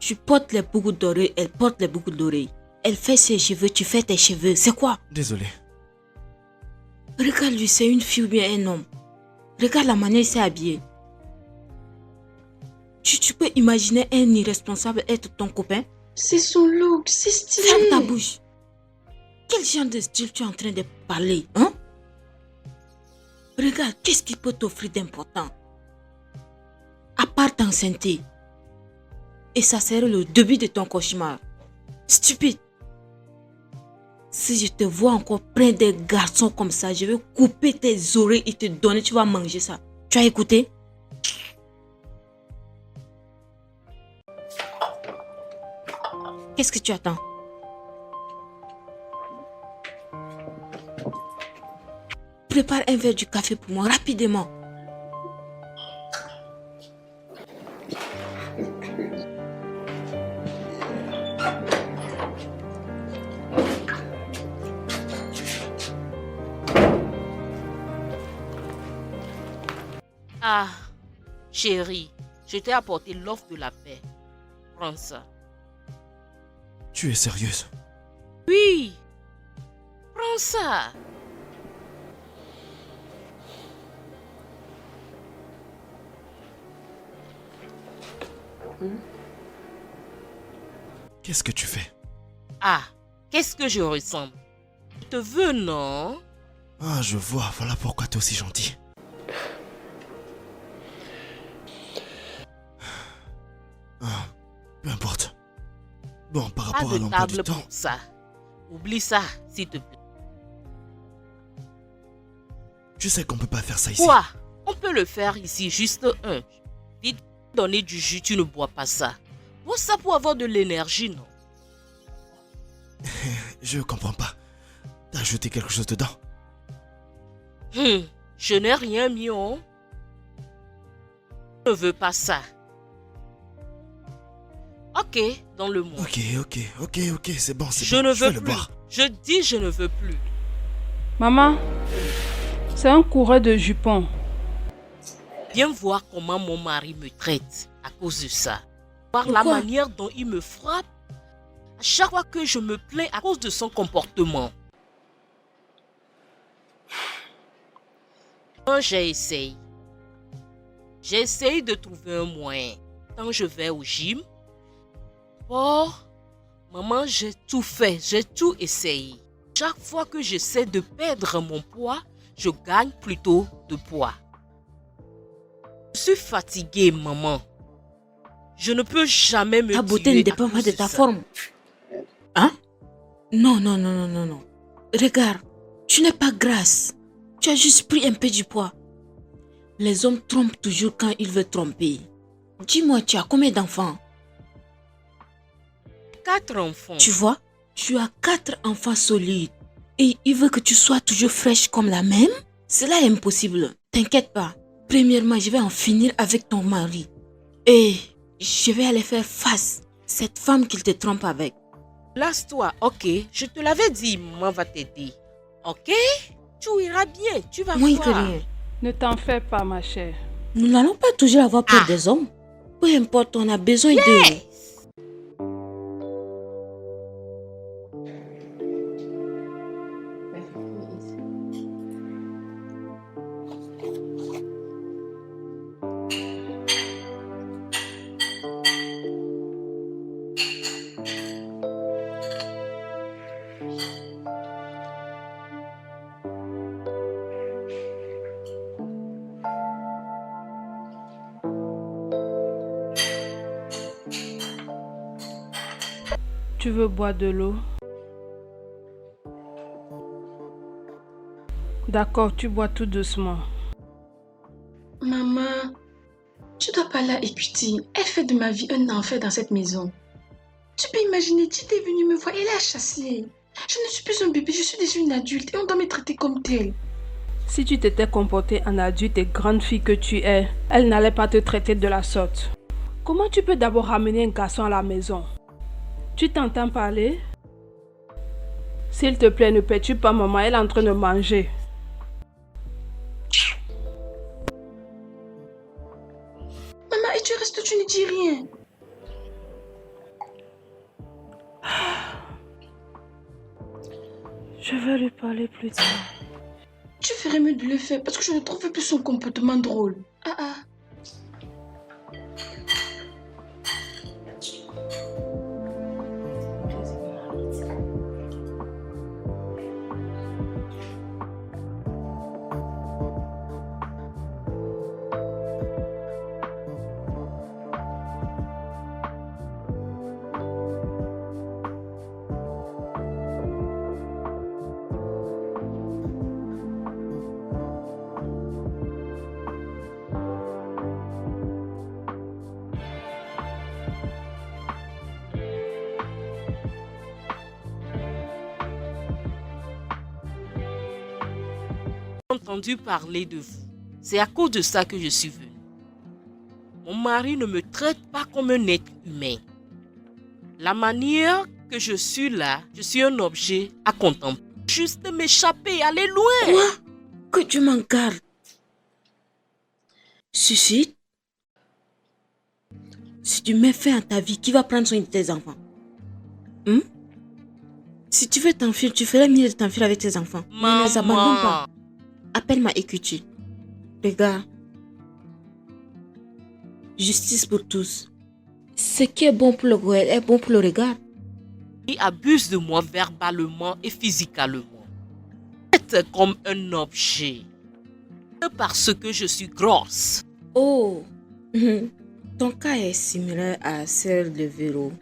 Tu portes les boucles d'oreilles, elle porte les boucles d'oreilles. Elle fait ses cheveux, tu fais tes cheveux. C'est quoi? Désolé. Regarde lui, c'est une fille ou bien un homme. Regarde la manière il s'est habillé. Tu peux imaginer un irresponsable être ton copain? C'est son look, c'est stylé. Ferme ta bouche. Quel genre de style tu es en train de parler, hein? Regarde, qu'est-ce qu'il peut t'offrir d'important? À part t'enceinte. Et ça serait le début de ton cauchemar. Stupide. Si je te vois encore près des garçons comme ça, je vais couper tes oreilles et te donner, tu vas manger ça. Tu as écouté? Qu'est-ce que tu attends? Prépare un verre du café pour moi, rapidement. Chérie, je t'ai apporté l'offre de la paix. Prends ça. Tu es sérieuse? Oui. Prends ça. Qu'est-ce que tu fais? Ah, qu'est-ce que je ressemble? Je te veux, non? Ah, je vois, voilà pourquoi t'es aussi gentil. Ah, peu importe. Bon, par Pas rapport à de l'emploi du table temps... pour ça. Oublie ça, s'il te plaît. Tu sais qu'on peut pas faire ça ici. Quoi? On peut le faire ici, juste un. Vite, donner du jus, tu ne bois pas ça. Bois ça pour avoir de l'énergie, non? Je comprends pas. T'as ajouté quelque chose dedans? Je n'ai rien mis, oh. Je ne veux pas ça. Ok, dans le monde. Ok, c'est bon, Je bon. ne Je vais veux le plus. boire. Je dis je ne veux plus. Maman, c'est un coureur de jupons. Viens voir comment mon mari me traite à cause de ça. Par la Pourquoi? manière dont il me frappe. À chaque fois que je me plains à cause de son comportement. Quand j'ai essayé de trouver un moyen. Quand je vais au gym. Oh, maman, j'ai tout fait, j'ai tout essayé. Chaque fois que j'essaie de perdre mon poids, je gagne plutôt de poids. Je suis fatiguée, maman. Je ne peux jamais me Ta beauté tuer ne à dépend pas cause de ta ça. forme. Hein? Non. Regarde, tu n'es pas grasse. Tu as juste pris un peu du poids. Les hommes trompent toujours quand ils veulent tromper. Dis-moi, tu as combien d'enfants? 4 enfants. Tu vois, tu as 4 enfants solides. Et il veut que tu sois toujours fraîche comme la même? Cela est impossible. T'inquiète pas. Premièrement, je vais en finir avec ton mari. Et je vais aller faire face à cette femme qu'il te trompe avec. Laisse-toi, ok? Je te l'avais dit, maman va t'aider. Ok? Tu iras bien, tu vas Moins voir. que rien. Ne t'en fais pas, ma chère. Nous n'allons pas toujours avoir peur des hommes. Peu importe, on a besoin d'eux. Tu veux boire de l'eau? D'accord, tu bois tout doucement. Maman, tu dois pas la écouter. Elle fait de ma vie un enfer dans cette maison. Tu peux imaginer, tu es venue me voir et elle a chassé. Je ne suis plus un bébé, je suis déjà une adulte et on doit me traiter comme telle. Si tu t'étais comportée en adulte et grande fille que tu es, elle n'allait pas te traiter de la sorte. Comment tu peux d'abord ramener un garçon à la maison? Tu t'entends parler? S'il te plaît, ne perturbe pas maman, elle est en train de manger. Maman, et tu restes, tu ne dis rien. Je vais lui parler plus tard. Tu ferais mieux de le faire parce que je ne trouve plus son comportement drôle. Ah. Entendu parler de vous. C'est à cause de ça que je suis venue. Mon mari ne me traite pas comme un être humain. La manière que je suis là, je suis un objet à contempler. Juste m'échapper, aller loin. Quoi? Que Dieu m'en garde. Suicide? Si tu mets fin à ta vie, qui va prendre soin de tes enfants? Si tu veux t'enfuir, tu ferais mieux de t'enfuir avec tes enfants. Ne les abandonne pas. Appelle-moi Equity. Regarde. Justice pour tous. Ce qui est bon pour le goël est bon pour le regard. Il abuse de moi verbalement et physiquement. C'est comme un objet. Parce que je suis grosse. Oh, ton cas est similaire à celle de Véro.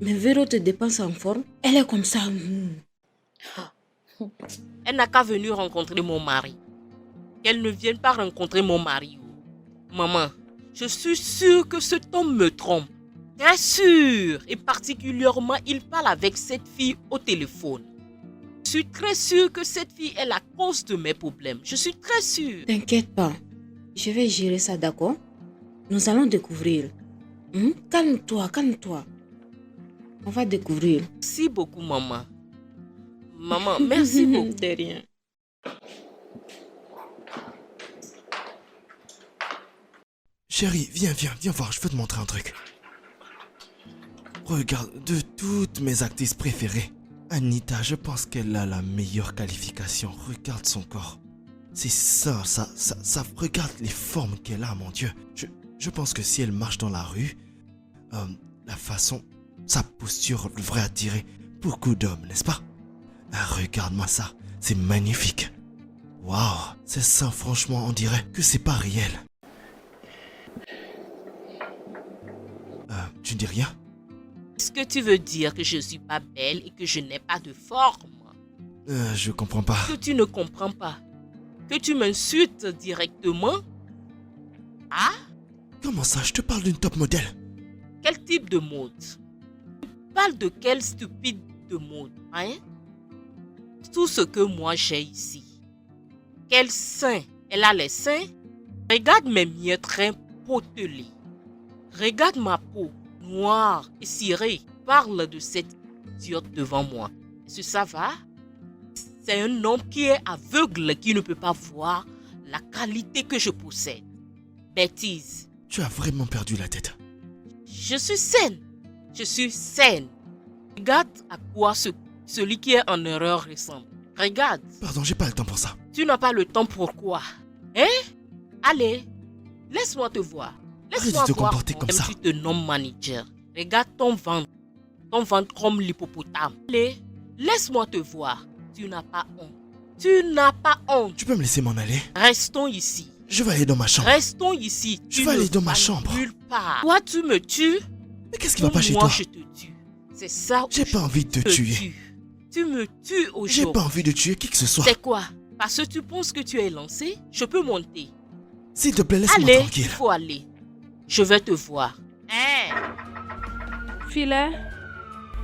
Mais Véro te dépense en forme. Elle est comme ça. Elle n'a qu'à venir rencontrer mon mari. Qu'elle ne vienne pas rencontrer mon mari. Maman, je suis sûre que cet homme me trompe. Très sûr. Et particulièrement, il parle avec cette fille au téléphone. Je suis très sûre que cette fille est la cause de mes problèmes. Je suis très sûre. T'inquiète pas. Je vais gérer ça, d'accord? Nous allons découvrir. Calme-toi, calme-toi. On va découvrir. Merci beaucoup, maman. Maman, merci beaucoup. De rien. Chérie, viens voir, je veux te montrer un truc. Regarde, de toutes mes actrices préférées, Anita, je pense qu'elle a la meilleure qualification. Regarde son corps. C'est ça, regarde les formes qu'elle a, mon Dieu. Je pense que si elle marche dans la rue, la façon, sa posture devrait attirer beaucoup d'hommes, n'est-ce pas? Regarde-moi ça, c'est magnifique. Waouh, c'est ça, franchement, on dirait que c'est pas réel. Tu ne dis rien? Est-ce que tu veux dire que je ne suis pas belle et que je n'ai pas de forme? Je comprends pas. Que tu ne comprends pas? Que tu m'insultes directement? Ah? Comment ça? Je te parle d'une top modèle. Quel type de mode? Tu parles de quel stupide de mode, hein? Tout ce que moi j'ai ici. Quel sein? Elle a les seins? Regarde mes miettes très potelées. Regarde ma peau, noire et cirée. Parle de cette idiote devant moi. Est-ce que ça va? C'est un homme qui est aveugle, qui ne peut pas voir la qualité que je possède. Bêtise. Tu as vraiment perdu la tête. Je suis saine. Je suis saine. Regarde à quoi celui qui est en erreur ressemble. Regarde. Pardon, j'ai pas le temps pour ça. Tu n'as pas le temps pour quoi? Hein? Allez, laisse-moi te voir. Laisse-moi Arrête de te voir comporter comme ça. tu te nommes manager. Regarde ton ventre. Ton ventre comme l'hippopotame. Allez, laisse-moi te voir. Tu n'as pas honte. Tu n'as pas honte. Tu peux me laisser m'en aller? Restons ici. Je vais aller dans ma chambre. Restons ici. Je vais aller dans ma chambre. Nulle part. Toi, tu me tues. Mais qu'est-ce qui va pas chez toi? Moi, je te tue. C'est ça. J'ai pas envie de te tuer. Tu me tues aujourd'hui. J'ai pas envie de tuer qui que ce soit. C'est quoi? Parce que tu penses que tu es lancé? Je peux monter. S'il te plaît, laisse-moi Allez, tranquille. il faut aller. Je vais te voir. Hein? Filet?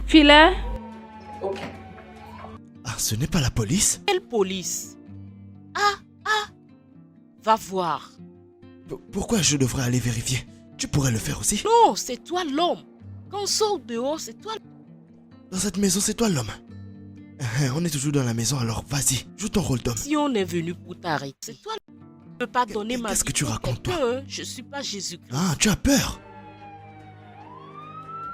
Filet? Ah, ce n'est pas la police? Quelle police? Va voir. Pourquoi je devrais aller vérifier? Tu pourrais le faire aussi? Non, c'est toi l'homme. Quand on sort dehors, c'est toi. Dans cette maison, c'est toi l'homme. On est toujours dans la maison, alors vas-y, joue ton rôle d'homme. Si on est venu pour t'arrêter, c'est toi. Je ne peux pas donner ma vie. Qu'est-ce que tu racontes, toi? Je suis pas Jésus-Christ. Ah, tu as peur?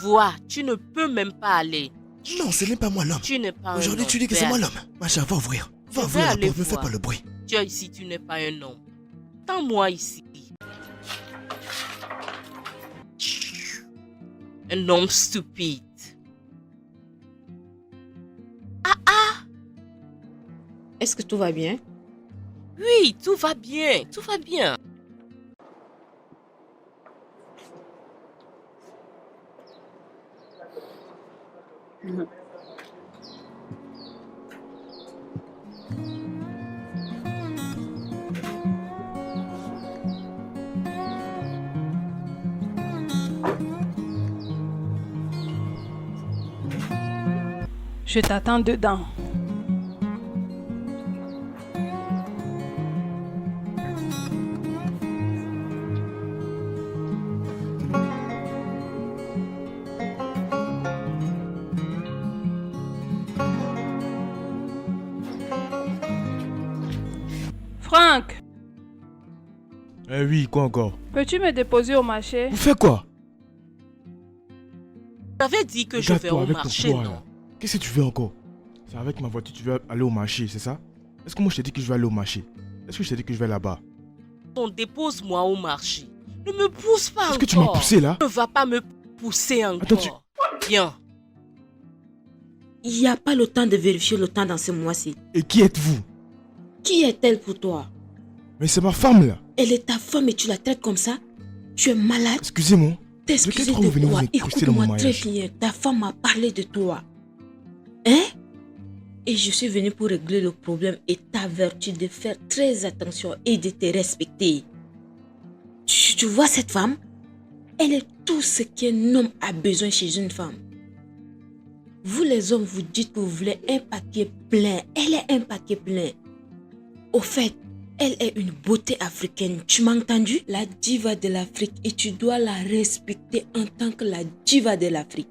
Vois, tu ne peux même pas aller. Non, ce n'est pas moi l'homme. Tu n'es pas un homme. Aujourd'hui, tu dis que c'est moi l'homme. Macha, va ouvrir. Va ouvrir la porte, ne fais pas le bruit. Tu es ici, tu n'es pas un homme. Attends-moi ici. Un homme stupide. Est-ce que tout va bien? Oui, tout va bien, tout va bien. Je t'attends dedans. Franck, Eh oui, quoi encore? peux-tu me déposer au marché? Vous faites quoi? J'avais dit que je vais Regarde-toi au avec ton marché, poids, non? là. Qu'est-ce que tu veux encore? C'est avec ma voiture, tu veux aller au marché, c'est ça? Est-ce que moi je t'ai dit que je vais aller au marché? Est-ce que je t'ai dit que je vais là-bas? On dépose-moi au marché. Ne me pousse pas encore. Est-ce que tu m'as poussé là? Ne va pas me pousser encore. Attends, Viens. Il n'y a pas le temps de vérifier le temps dans ce mois-ci. Et qui êtes-vous? Qui est-elle pour toi? Mais c'est ma femme là. Elle est ta femme et tu la traites comme ça? Tu es malade? Excusez-moi. T'excuser De quel droit de vous quoi? venez vous incruster dans mon Écoute-moi très mariage? bien. Ta femme m'a parlé de toi. Hein? Et je suis venue pour régler le problème et t'avertir de faire très attention et de te respecter. Tu vois cette femme? Elle est tout ce qu'un homme a besoin chez une femme. Vous les hommes, vous dites que vous voulez un paquet plein. Elle est un paquet plein. Au fait, elle est une beauté africaine. Tu m'as entendu? La diva de l'Afrique et tu dois la respecter en tant que la diva de l'Afrique.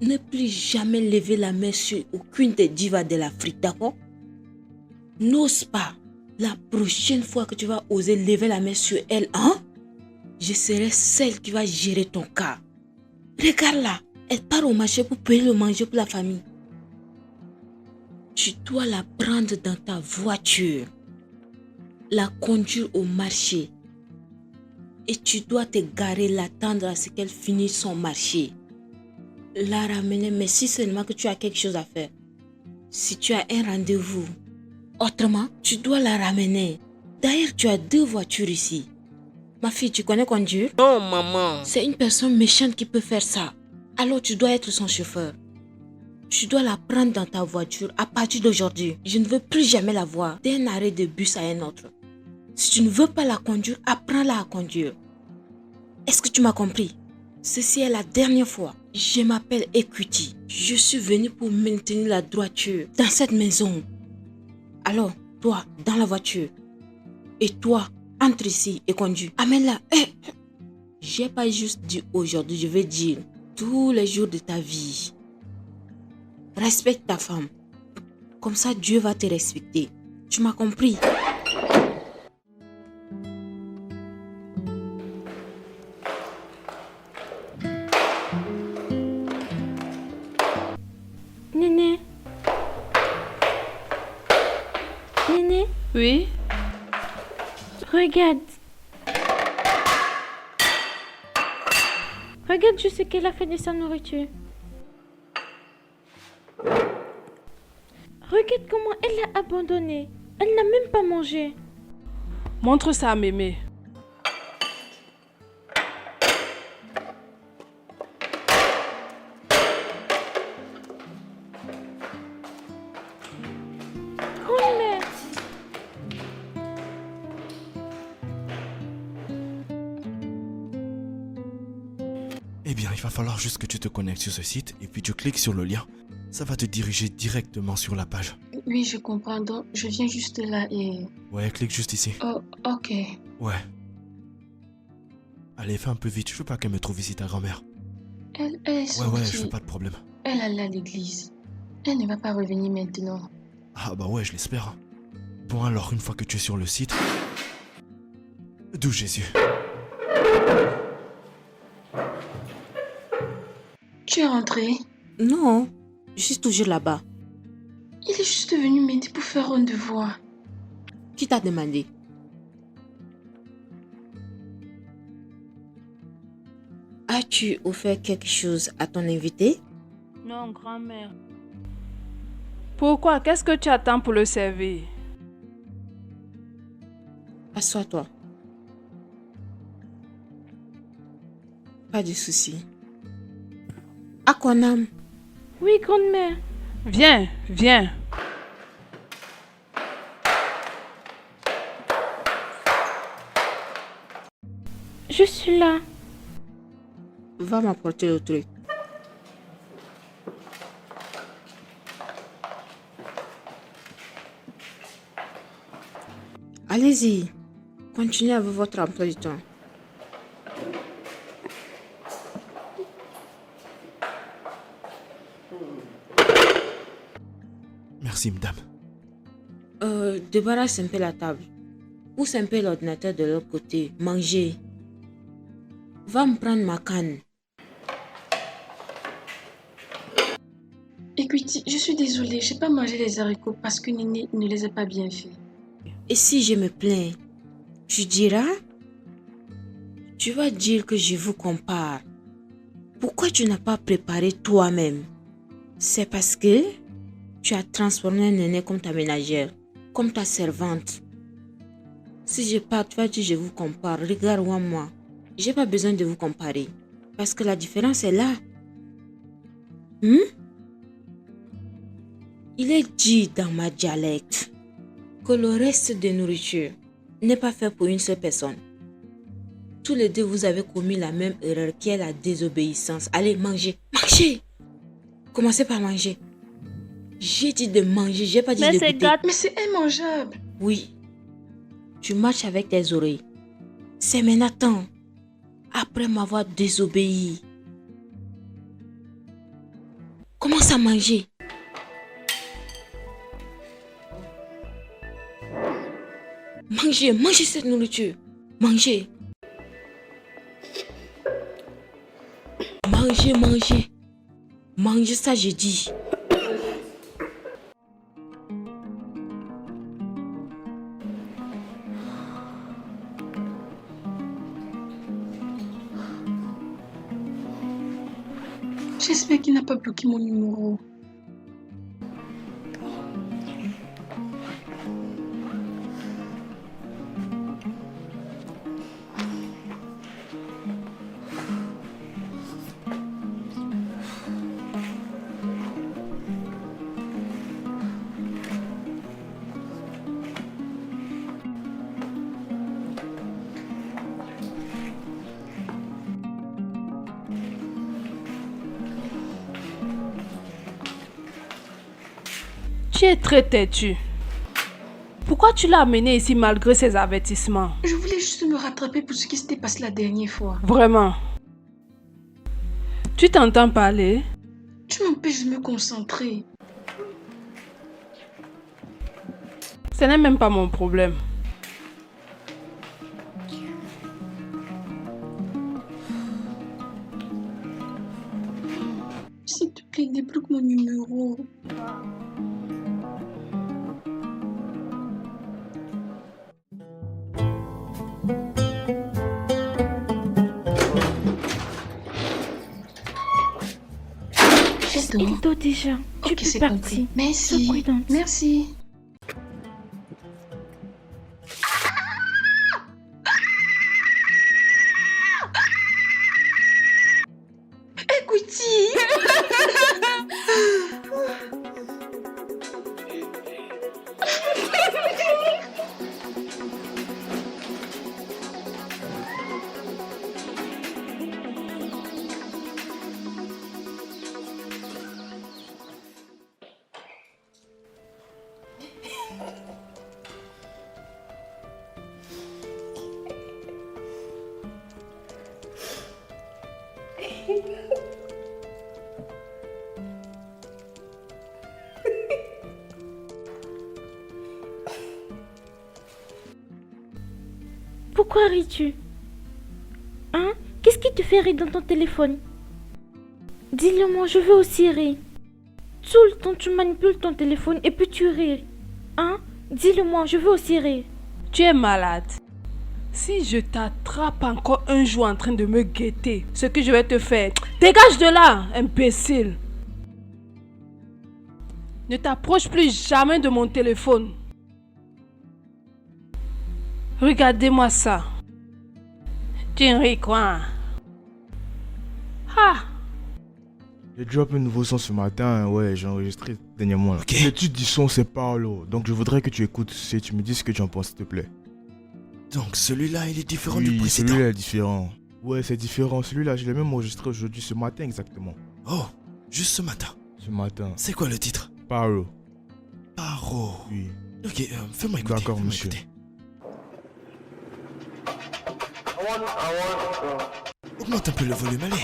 Ne plus jamais lever la main sur aucune des divas de l'Afrique, d'accord? N'ose pas. La prochaine fois que tu vas oser lever la main sur elle, hein? Je serai celle qui va gérer ton cas. Regarde-la. Elle part au marché pour payer le manger pour la famille. Tu dois la prendre dans ta voiture, la conduire au marché et tu dois te garer, l'attendre à ce qu'elle finisse son marché. La ramener, mais si seulement que tu as quelque chose à faire. Si tu as un rendez-vous. Autrement, tu dois la ramener. D'ailleurs, tu as 2 voitures ici. Ma fille, tu connais conduire? Non, maman. C'est une personne méchante qui peut faire ça. Alors tu dois être son chauffeur. Tu dois la prendre dans ta voiture à partir d'aujourd'hui. Je ne veux plus jamais la voir d'un arrêt de bus à un autre. Si tu ne veux pas la conduire, apprends-la à conduire. Est-ce que tu m'as compris? Ceci est la dernière fois. Je m'appelle Equity. Je suis venue pour maintenir la droiture dans cette maison. Alors, toi, dans la voiture. Et toi, entre ici et conduis. Amène-la. J'ai pas juste dit aujourd'hui, je vais dire tous les jours de ta vie. Respecte ta femme. Comme ça, Dieu va te respecter. Tu m'as compris? Néné. Néné, Oui? regarde. Regarde juste ce qu'elle a fait de sa nourriture. Regarde comment elle l'a abandonnée. Elle n'a même pas mangé. Montre ça à Mémé. Grand-mère. Eh bien, il va falloir juste que tu te connectes sur ce site et puis tu cliques sur le lien. Ça va te diriger directement sur la page. Oui, je comprends. Donc, je viens juste là et... Ouais, clique juste ici. Oh, ok. Ouais. Allez, fais un peu vite. Je veux pas qu'elle me trouve ici, ta grand-mère. Elle est Ouais, sortie. je fais pas de problème. Elle allait à l'église. Elle ne va pas revenir maintenant. Ah bah ouais, je l'espère. Bon alors, une fois que tu es sur le site... D'où Jésus? Tu es rentré? Non, je suis toujours là-bas. Il est juste venu m'aider pour faire un devoir. Qui t'a demandé? As-tu offert quelque chose à ton invité? Non, grand-mère. Pourquoi? Qu'est-ce que tu attends pour le servir? Assois-toi. Pas de souci. Aquanam, Oui, grand-mère. Viens, viens. Je suis là. va m'apporter le truc. Allez-y, continuez avec votre emploi du temps. Merci, madame. Débarrasse un peu la table. Pousse un peu l'ordinateur de l'autre côté. Mangez. Va me prendre ma canne. Écoute, je suis désolée, j'ai pas mangé les haricots parce que Nini ne les a pas bien faits. Et si je me plains, tu diras? Tu vas dire que je vous compare. Pourquoi tu n'as pas préparé toi-même? C'est parce que tu as transformé un Néné comme ta ménagère, comme ta servante. Si je pars, tu vas dire je vous compare. Regarde-moi. J'ai pas besoin de vous comparer. Parce que la différence est là. Il est dit dans ma dialecte que le reste de nourriture n'est pas fait pour une seule personne. Tous les deux, vous avez commis la même erreur qui est la désobéissance. Allez, mangez. Mangez! Commencez par manger. J'ai dit de manger, j'ai pas dit Mais de c'est goûter. gâté. Mais c'est immangeable. Oui. Tu marches avec tes oreilles. C'est maintenant. Après m'avoir désobéi. Commence à manger. Mangez, mangez cette nourriture. Mangez. Mangez, mangez. Mangez ça, je dis. J'espère qu'il n'a pas bloqué mon numéro. Tu es très têtu. Pourquoi tu l'as amené ici malgré ses avertissements? Je voulais juste me rattraper pour ce qui s'était passé la dernière fois. Vraiment. Tu t'entends parler? Tu m'empêches de me concentrer. Ce n'est même pas mon problème. S'il te plaît, débloque mon numéro. Il est tôt déjà. Tu Ok, peux c'est partir. compris. Sois Merci. prudente. Merci. Écoutez. Pourquoi ris-tu? Hein? Qu'est-ce qui te fait rire dans ton téléphone? Dis-le-moi, je veux aussi rire. Tout le temps, tu manipules ton téléphone et puis tu ris. Hein? Dis-le-moi, je veux aussi rire. Tu es malade. Si je t'attrape encore un jour en train de me guetter, ce que je vais te faire, dégage de là, imbécile. Ne t'approche plus jamais de mon téléphone. Regardez-moi ça. Tu ris quoi? Ah! J'ai drop un nouveau son ce matin, ouais, j'ai enregistré dernièrement. Là. Ok. Le titre du son c'est Paolo, donc je voudrais que tu écoutes et tu me dises ce que tu en penses s'il te plaît. Donc celui-là, il est différent du Oui, précédent. celui-là est différent. Ouais, c'est différent. Celui-là, je l'ai même enregistré aujourd'hui, ce matin exactement. Oh, juste ce matin. Ce matin. C'est quoi le titre? Paolo. Paro. Oui. Ok, fais-moi écouter. D'accord, fais-moi monsieur. écouter. Augmente un peu le volume, allez.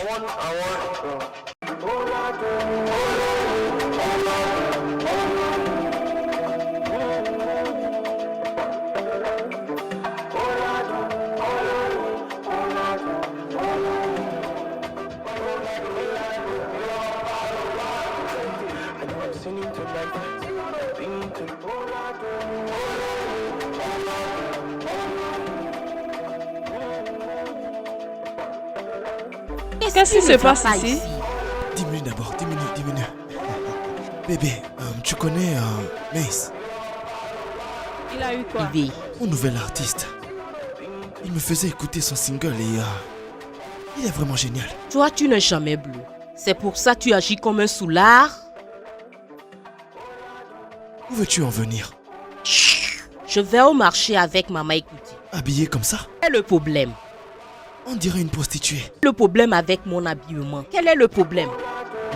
Qu'est-ce qui se passe ici? 10 minutes d'abord, 10 minutes, 10 minutes. Bébé, tu connais Mace, Il a eu quoi? Ivy, mon nouvel artiste. Il me faisait écouter son single et il est vraiment génial. toi tu n'es jamais bleu. C'est pour ça que tu agis comme un soulard. Où veux-tu en venir? Je vais au marché avec Maman Écouti. Habillé comme ça? Quel est le problème? On dirait une prostituée. Le problème avec mon habillement. Quel est le problème?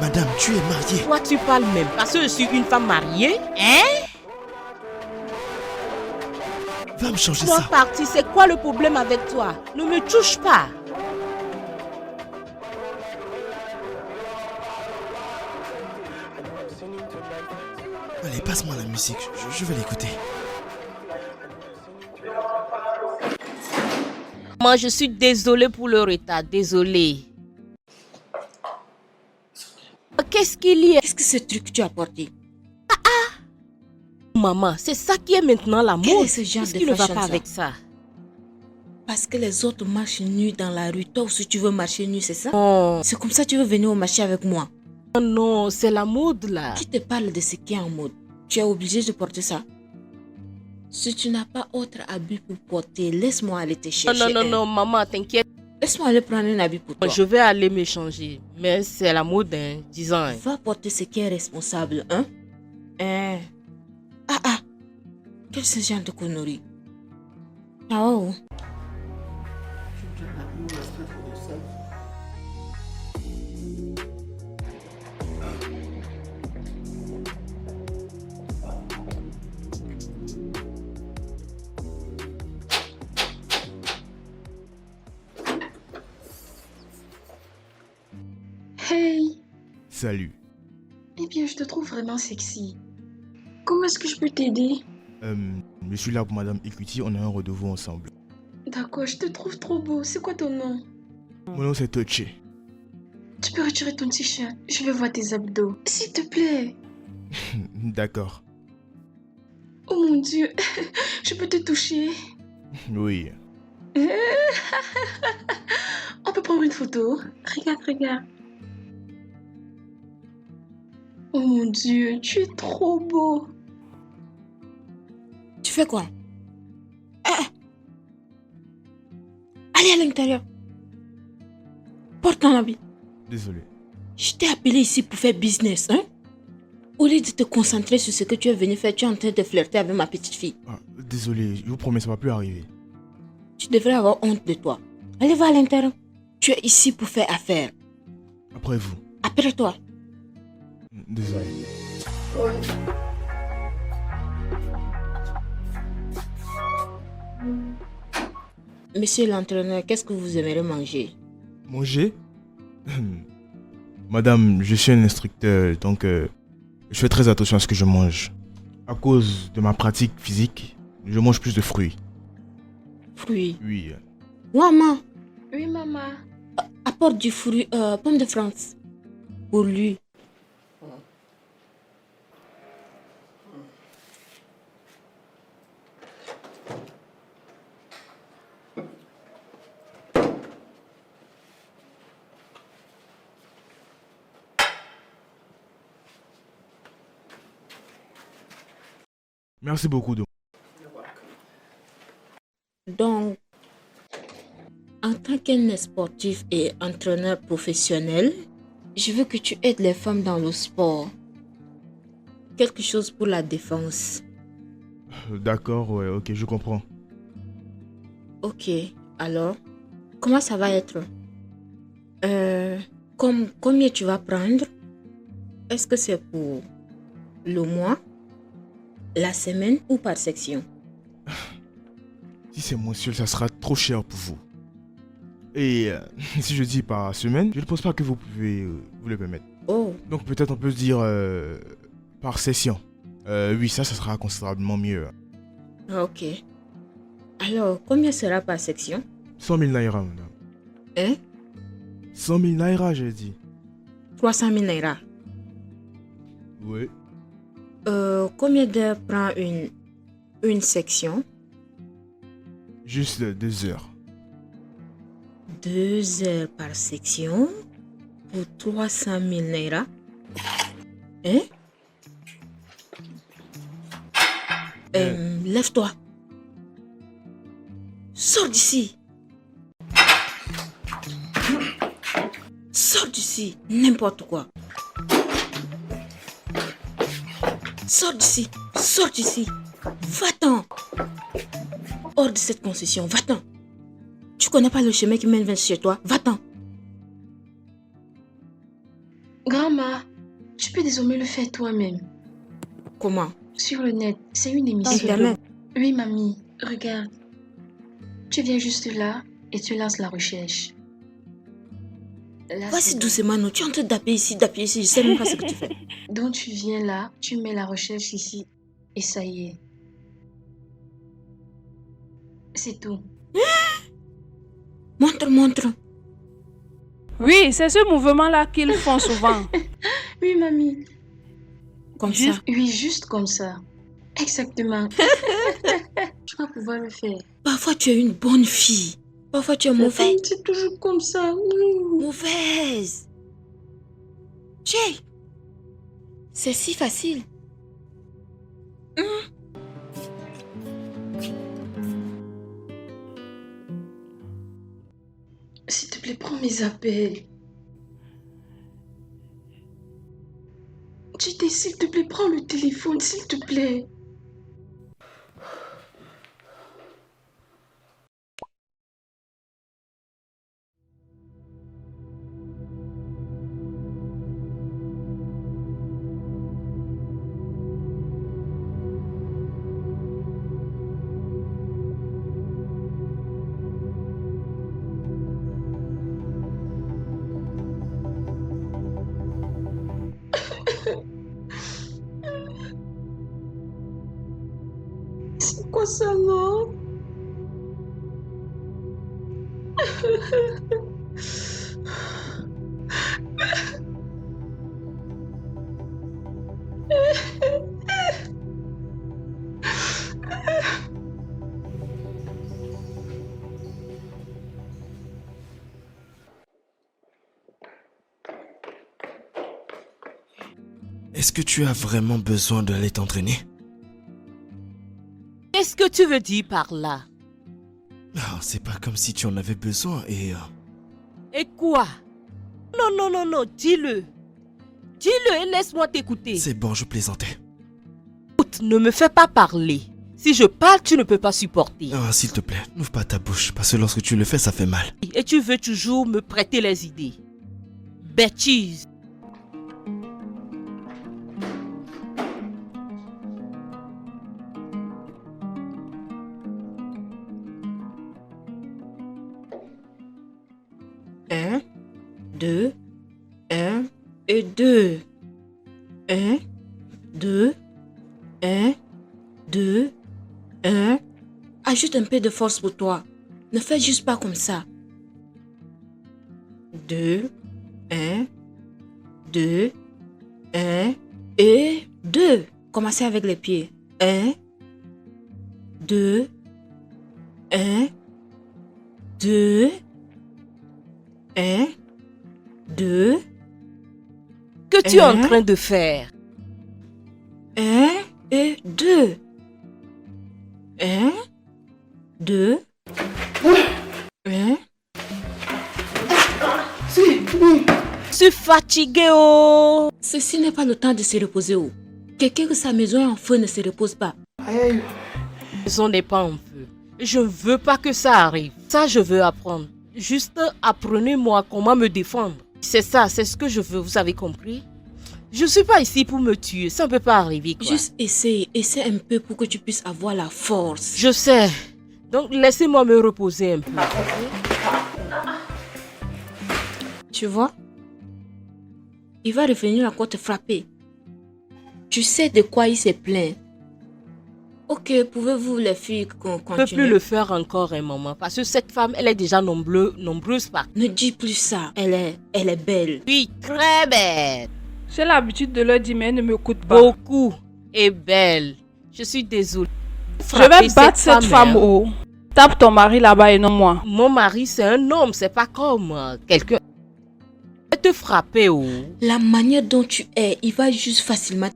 Madame, tu es mariée. Toi tu parles même parce que je suis une femme mariée. Hein? Va me changer Toi ça. parti, c'est quoi le problème avec toi? Ne me touche pas. Allez, passe-moi la musique, je vais l'écouter. Moi, je suis désolée pour le retard, désolée. Qu'est-ce qu'il y a? Qu'est-ce que ce truc que tu as porté? Maman, c'est ça qui est maintenant la mode. Quel est ce genre Qu'est-ce de qui ne va fashion, pas ça? avec ça? Parce que les autres marchent nus dans la rue. Toi aussi, tu veux marcher nu, c'est ça? Oh, C'est comme ça que tu veux venir au marché avec moi. non, c'est la mode là. Qui te parle de ce qui est en mode? Tu es obligé de porter ça? Si tu n'as pas autre habit pour porter, laisse-moi aller te Non, chercher. non, non, non, maman, t'inquiète. Laisse-moi aller prendre un habit pour toi. Je vais aller me changer. Mais c'est la mode, hein, disons. Va porter ce qui est responsable, hein? Ah. Quel ce genre de conneries? Ah oh. Hey, Salut. eh bien, je te trouve vraiment sexy. Comment est-ce que je peux t'aider? Je suis là pour Madame Equity, on a un rendez-vous ensemble. D'accord, je te trouve trop beau. C'est quoi ton nom? Mon nom c'est Touché. Tu peux retirer ton t-shirt. Je veux voir tes abdos. S'il te plaît. D'accord. Oh mon Dieu. Je peux te toucher. Oui. On peut prendre une photo. Regarde. Oh mon Dieu, tu es trop beau. Tu fais quoi? Allez à l'intérieur. Porte ton habit. Désolé. Je t'ai appelé ici pour faire business, hein? Au lieu de te concentrer sur ce que tu es venu faire, tu es en train de flirter avec ma petite fille. Désolé, je vous promets, ça va plus arriver. Tu devrais avoir honte de toi. Allez, va à l'intérieur. Tu es ici pour faire affaire. Après vous. Après toi. Désolé. Monsieur l'entraîneur, qu'est-ce que vous aimeriez manger? Manger? Madame, je suis un instructeur, donc je fais très attention à ce que je mange. À cause de ma pratique physique, je mange plus de fruits. Fruits. Oui. Maman, Oui, maman. apporte du fruit, pomme de France. Pour lui. Merci beaucoup. Donc, en tant qu'un sportif et entraîneur professionnel, je veux que tu aides les femmes dans le sport. Quelque chose pour la défense. D'accord, ouais, ok, je comprends. Ok, alors, comment ça va être? Combien tu vas prendre? Est-ce que c'est pour le mois, la semaine ou par section? Si c'est mensuel, ça sera trop cher pour vous. Et si je dis par semaine, je ne pense pas que vous pouvez vous le permettre. Oh, Donc peut-être on peut se dire par session. Oui, ça sera considérablement mieux. ok. Alors, combien sera par section? 100 000 naira, madame. Hein? 100 000 naira, j'ai dit. 300 000 naira. Oui. Combien d'heures prend une section? Juste 2 heures. 2 heures par section pour 300 000 naira. Hein? Lève-toi. Sors d'ici. Sors d'ici. N'importe quoi. Sors d'ici. Sors d'ici. Va-t'en. Hors de cette concession. Va-t'en. Tu connais pas le chemin qui mène vers chez toi? Va-t'en. Grand-mère, tu peux désormais le faire toi-même. Comment? Sur le net, c'est une émission. Internet. Oui, mamie, regarde. Tu viens juste là et tu lances la recherche. Là, Vas-y c'est doucement, non. Tu es en train d'appuyer ici, Je sais même pas ce que tu fais. bon. Donc tu viens là, tu mets la recherche ici et ça y est. C'est tout. Montre. Oui, c'est ce mouvement-là qu'ils font souvent. Oui, mamie. Comme ça. Oui, juste comme ça. Exactement. Tu vas pouvoir le faire. Parfois tu es une bonne fille. Parfois tu es mauvaise. C'est toujours comme ça. Mauvaise. Jay. C'est si facile. S'il te plaît, prends mes appels. JD, s'il te plaît, prends le téléphone, s'il te plaît. C'est quoi ça, non? Est-ce que tu as vraiment besoin d'aller t'entraîner? Qu'est-ce que tu veux dire par là? Ah, c'est pas comme si tu en avais besoin et... Et quoi? Non, dis-le. Dis-le et laisse-moi t'écouter. C'est bon, je plaisantais. Écoute, ne me fais pas parler. Si je parle, tu ne peux pas supporter. Ah, s'il te plaît, n'ouvre pas ta bouche, parce que lorsque tu le fais, ça fait mal. Et tu veux toujours me prêter les idées. Bêtise. Un, deux, un et deux. Un, deux, un, deux, un. Ajoute un peu de force pour toi. Ne fais juste pas comme ça. 2, 1, 2, 1 et 2. Commencez avec les pieds. 1, 2, 1, 2, 1, 2. Que tu es en train de faire? 1 et 2. 1, 2, 1. Je suis fatiguée, oh. Ceci n'est pas le temps de se reposer. Oh. Quelqu'un que sa maison est en feu ne se repose pas. Maison n'est pas en feu. Je ne veux pas que ça arrive. Ça, je veux apprendre. Juste apprenez-moi comment me défendre. C'est ça, c'est ce que je veux, vous avez compris? Je ne suis pas ici pour me tuer, ça ne peut pas arriver, quoi. Juste essaie un peu pour que tu puisses avoir la force. Je sais. Donc laissez-moi me reposer un peu. Tu vois? Il va revenir encore te frapper. Tu sais de quoi il s'est plaint. Ok, pouvez-vous les filles continuer? Je ne peux plus le faire encore, hein, maman, parce que cette femme, elle est déjà nombreuse par. Ne dis plus ça, elle est belle. Oui, très belle. J'ai l'habitude de leur dire, mais elle ne m'écoute pas. Beaucoup. est belle. Je suis désolée. Je vais battre cette femme, oh. Tape ton mari là-bas et non moi. Mon mari, c'est un homme, c'est pas comme quelqu'un. Je vais te frapper, oh. La manière dont tu es, il va juste facilement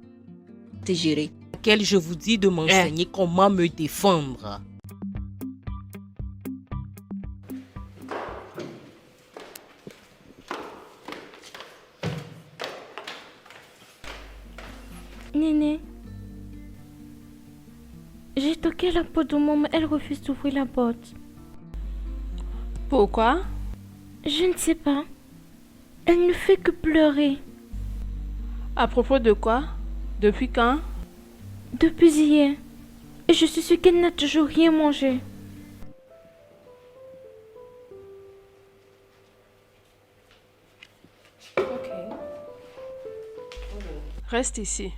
te gérer. Laquelle je vous dis de m'enseigner comment me défendre. Néné, j'ai toqué à la porte de maman, elle refuse d'ouvrir la porte. Pourquoi? Je ne sais pas. Elle ne fait que pleurer. À propos de quoi? Depuis quand? Depuis hier. Et je suis sûre qu'elle n'a toujours rien mangé. Reste ici.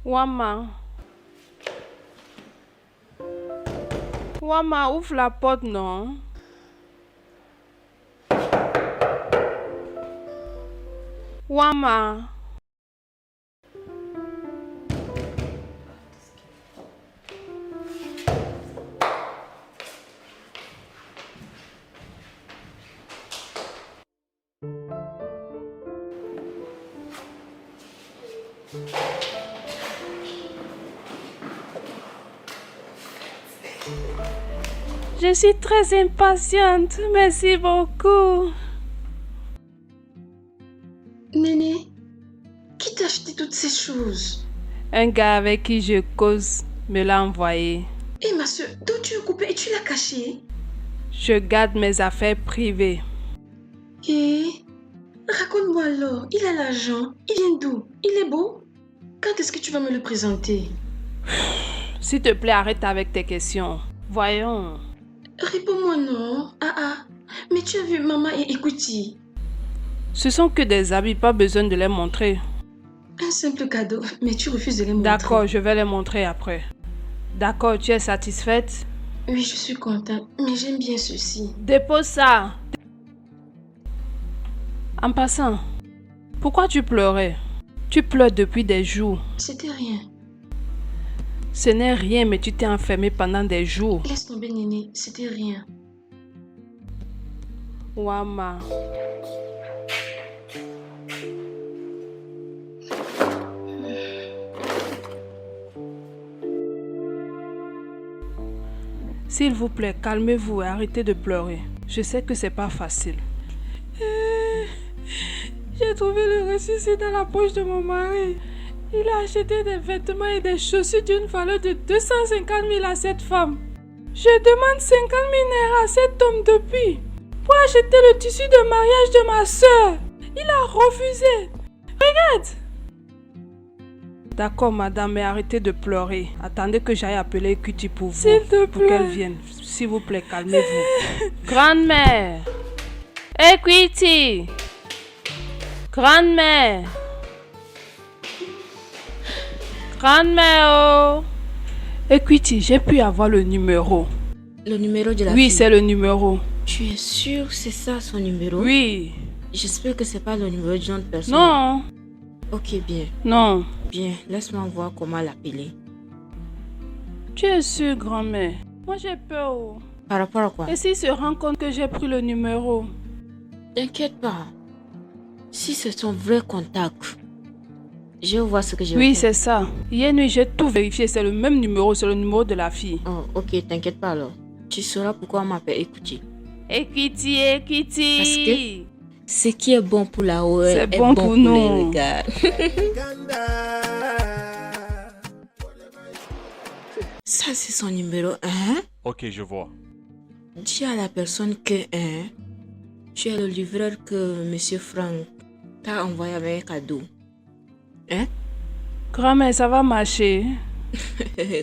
Wama. Wama, ouvre la porte, non? Wama. Je suis très impatiente. Merci beaucoup. Néné, qui t'a acheté toutes ces choses? Un gars avec qui je cause me l'a envoyé. Et ma soeur, d'où tu as coupé et tu l'as caché? Je garde mes affaires privées. Et raconte-moi alors, il a l'argent, il vient d'où? Il est beau? Quand est-ce que tu vas me le présenter? S'il te plaît, arrête avec tes questions. Voyons. Réponds-moi non. Mais tu as vu maman et Ekuti? Ce sont que des habits, pas besoin de les montrer. Un simple cadeau, mais tu refuses de les montrer. D'accord, je vais les montrer après. D'accord, tu es satisfaite? Oui, je suis contente, mais j'aime bien ceci. Dépose ça. En passant, pourquoi tu pleurais? Tu pleures depuis des jours. C'était rien. Ce n'est rien, mais tu t'es enfermée pendant des jours. Laisse tomber, Néné, c'était rien. Wama. S'il vous plaît, calmez-vous et arrêtez de pleurer. Je sais que c'est pas facile. J'ai trouvé le reçu dans la poche de mon mari. Il a acheté des vêtements et des chaussures d'une valeur de 250 000 à cette femme. Je demande 50 000 naira à cet homme depuis pour acheter le tissu de mariage de ma soeur. Il a refusé. Regarde. D'accord, madame, mais arrêtez de pleurer. Attendez que j'aille appeler Cutie pour vous. S'il te plaît. Pour qu'elle vienne. S'il vous plaît, calmez-vous. Grand-mère. Hey, Cutie. Grand-mère. Grand-mère, oh. Écoute, j'ai pu avoir le numéro. Le numéro de la Oui, fille? c'est le numéro. Tu es sûr que c'est ça son numéro? Oui. J'espère que c'est pas le numéro d'une autre personne. Non. Ok, bien. Non. Bien, laisse-moi voir comment l'appeler. Tu es sûre, grand-mère? Moi, j'ai peur. Oh. Par rapport à quoi? Et s'il se rend compte que j'ai pris le numéro? T'inquiète pas. Si c'est son vrai contact, je vais voir ce que j'ai. Oui, c'est ça. Hier nuit, j'ai tout vérifié. C'est le même numéro. C'est le numéro de la fille. Oh, ok, t'inquiète pas alors. Tu sauras pourquoi on m'appelle Écoutez. Écoutez, écoutez. Parce que ce qui est bon pour la OE c'est est bon pour nous. les regards. Ça, c'est son numéro 1. Ok, je vois. Dis à la personne que tu es le livreur que Monsieur Franck t'a envoyé avec un cadeau. Hein? Grand-mère, ça va marcher.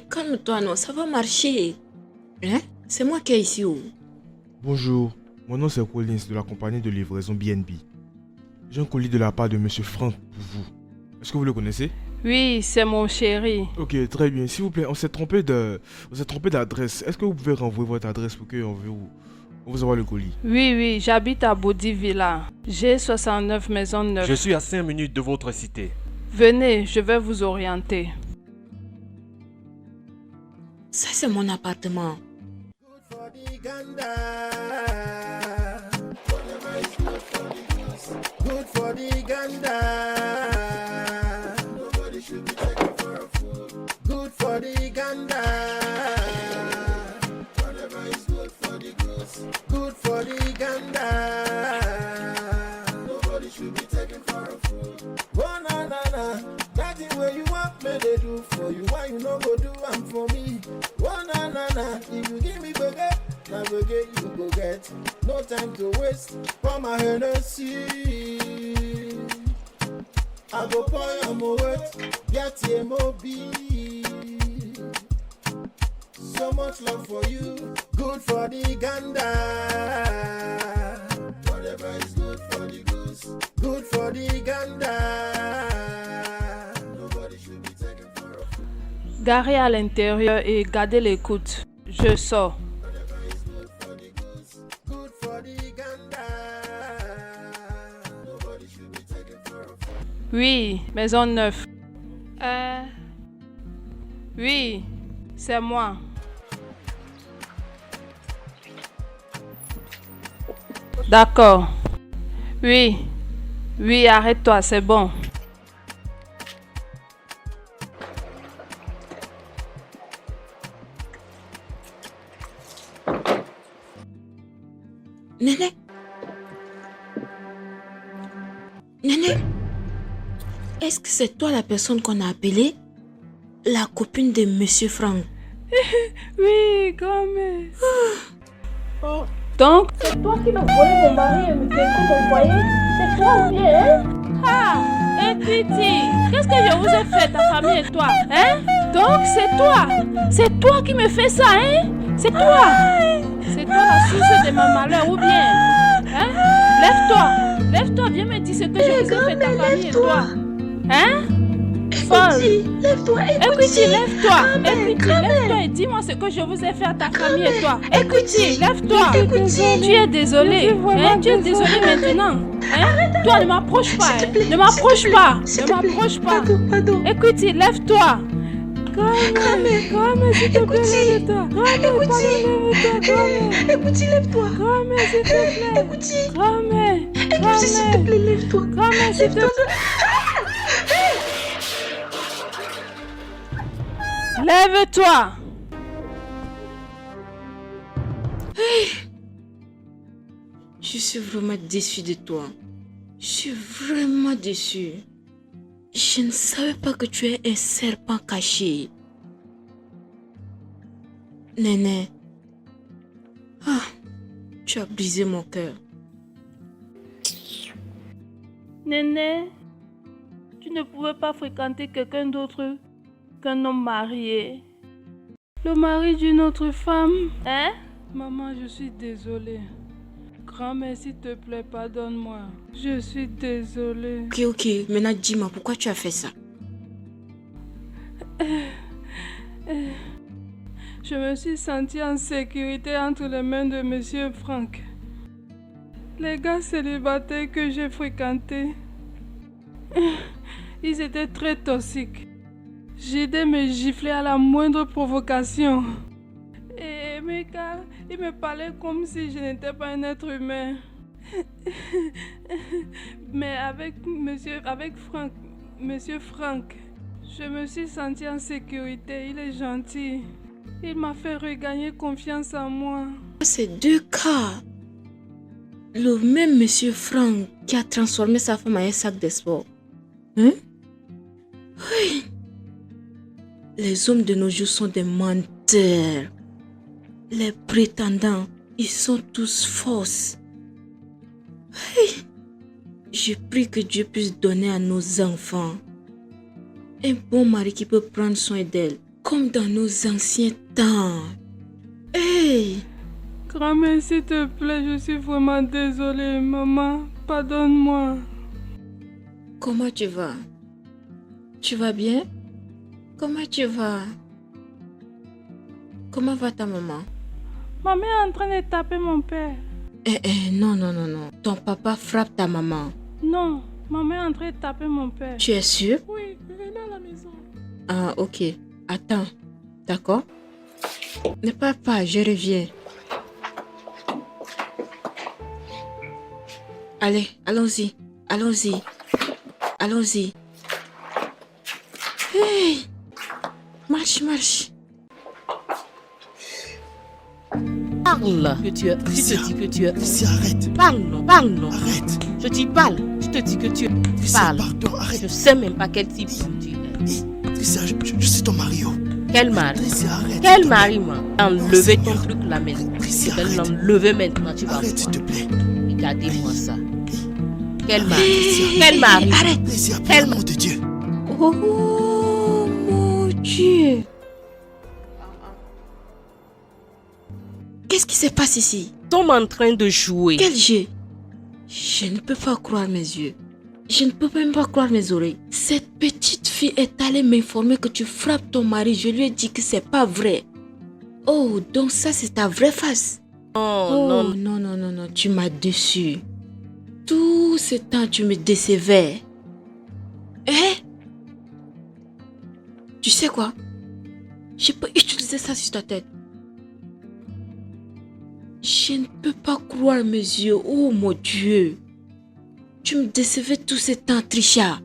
Calme-toi, non, ça va marcher. Hein? C'est moi qui est ici. Oh. Bonjour, mon nom c'est Collins de la compagnie de livraison BNB. J'ai un colis de la part de Monsieur Franck pour vous. Est-ce que vous le connaissez? Oui, c'est mon chéri. Ok, très bien. S'il vous plaît, on s'est trompé d'adresse. Est-ce que vous pouvez renvoyer votre adresse pour qu'on vous envoie le colis? Oui, j'habite à Bodi Villa. J'ai 69 maisons neuves. Je suis à 5 minutes de votre cité. Venez, je vais vous orienter. Ça, c'est mon appartement. Good for the Ganda. Nobody should be taken for a fool. Good for the Ganda. Whatever is good for the goose. Good for the Ganda. Nobody should be taken for a fool. Oh na na na, that thing where you want me they do for you. Why you no go do am for me? Oh na na na, if you give me burger. Now go get you go get. No time to waste. For my Hennessy, I go pour your moet. Get your mobi. So much love for you. Good for the Ganda. Whatever is good for the goose. Good for the Ganda. Nobody should be taken for a fool. Garez à l'intérieur et gardez l'écoute. Je sors. Oui, maison neuve. Oui, c'est moi. D'accord. Oui, arrête-toi, c'est bon. Néné. Est-ce que c'est toi la personne qu'on a appelée? La copine de Monsieur Franck? Oui, grand-mère. Donc, C'est toi qui m'as volé mon mari et me détruit mon foyer. C'est toi ou bien, hein? Equity, qu'est-ce que je vous ai fait, ta famille et toi, hein? Donc, c'est toi qui me fais ça, hein? C'est toi la source de mon malheur, ou bien? Hein? Lève-toi, viens me dire ce que je vous ai fait, ta famille et toi. Hein? Folle. Lève-toi, Equity, lève-toi et dis-moi ce que je vous ai fait à ta famille et toi. Equity, lève-toi. Tu es désolé. Hein? Tu es désolé maintenant. Hein? Toi, ne m'approche pas. Ne m'approche pas. Pardon. Equity, lève-toi. Grand-mère, s'il te plaît, lève-toi. Écoutez, lève-toi. Grand-mère, s'il te plaît. Écoutez, Grand-mère, s'il te plaît, lève-toi. Grand-mère, s'il te plaît. Lève-toi. Je suis vraiment déçue de toi. Je suis vraiment déçue. Je ne savais pas que tu es un serpent caché. Néné. Tu as brisé mon cœur. Néné, tu ne pouvais pas fréquenter quelqu'un d'autre qu'un homme marié. Le mari d'une autre femme. Hein? Maman, je suis désolée. Grand-mère, s'il te plaît, pardonne-moi. Je suis désolée. Ok. Maintenant, dis-moi, pourquoi tu as fait ça? Je me suis sentie en sécurité entre les mains de Monsieur Franck. Les gars célibataires que j'ai fréquentés, ils étaient très toxiques. J'aidais me gifler à la moindre provocation. Et mes gars, ils me parlaient comme si je n'étais pas un être humain. Mais avec Monsieur Franck, je me suis sentie en sécurité. Il est gentil. Il m'a fait regagner confiance en moi. C'est deux cas. Le même Monsieur Franck qui a transformé sa femme en un sac de sport. Hein? Oui. Les hommes de nos jours sont des menteurs. Les prétendants, ils sont tous fausses. Oui. Je prie que Dieu puisse donner à nos enfants un bon mari qui peut prendre soin d'elle, comme dans nos anciens temps. Hey! Grand-mère, s'il te plaît, je suis vraiment désolée. Maman, pardonne-moi. Comment tu vas? Tu vas bien? Comment tu vas? Comment va ta maman? Maman est en train de taper mon père. Non. Ton papa frappe ta maman. Non, maman est en train de taper mon père. Tu es sûr? Oui, venez à la maison. Ah, ok. Attends. D'accord? Ne parle pas, je reviens. Allez, allons-y. Allons-y. Hey! Marche. Parle. Que tu te dis que tu es. Tricia, arrête. Parle non. Arrête. Je dis parle. Je te dis que tu es. Tricia, Parle. pardon, arrête. Je sais même pas quel type de tu es. Tricia, je suis ton mari. Oh. Quel mari? Tricia, arrête. Quel mari, moi? Enlevez ton Seigneur. truc là maintenant. Tricia, Je vais arrête. l'enlever maintenant. Tu vas Arrête, s'il te plaît. Regardez-moi ça. Quel mari? Hey, Quel mari? arrête. Tricia, pour Quel l'amour de Dieu. Oh mon Dieu! Qu'est-ce qui se passe ici? Nous sommes en train de jouer. Quel jeu? Je ne peux pas croire mes yeux. Je ne peux même pas croire mes oreilles. Cette petite fille est allée m'informer que tu frappes ton mari. Je lui ai dit que c'est pas vrai. Oh, donc ça c'est ta vraie face. Oh, non. Non, tu m'as déçu. Tout ce temps tu me décevais. Tu sais quoi? Je peux utiliser ça sur ta tête. Je ne peux pas croire mes yeux. Oh mon Dieu. Tu me décevais tout ce temps, Trisha.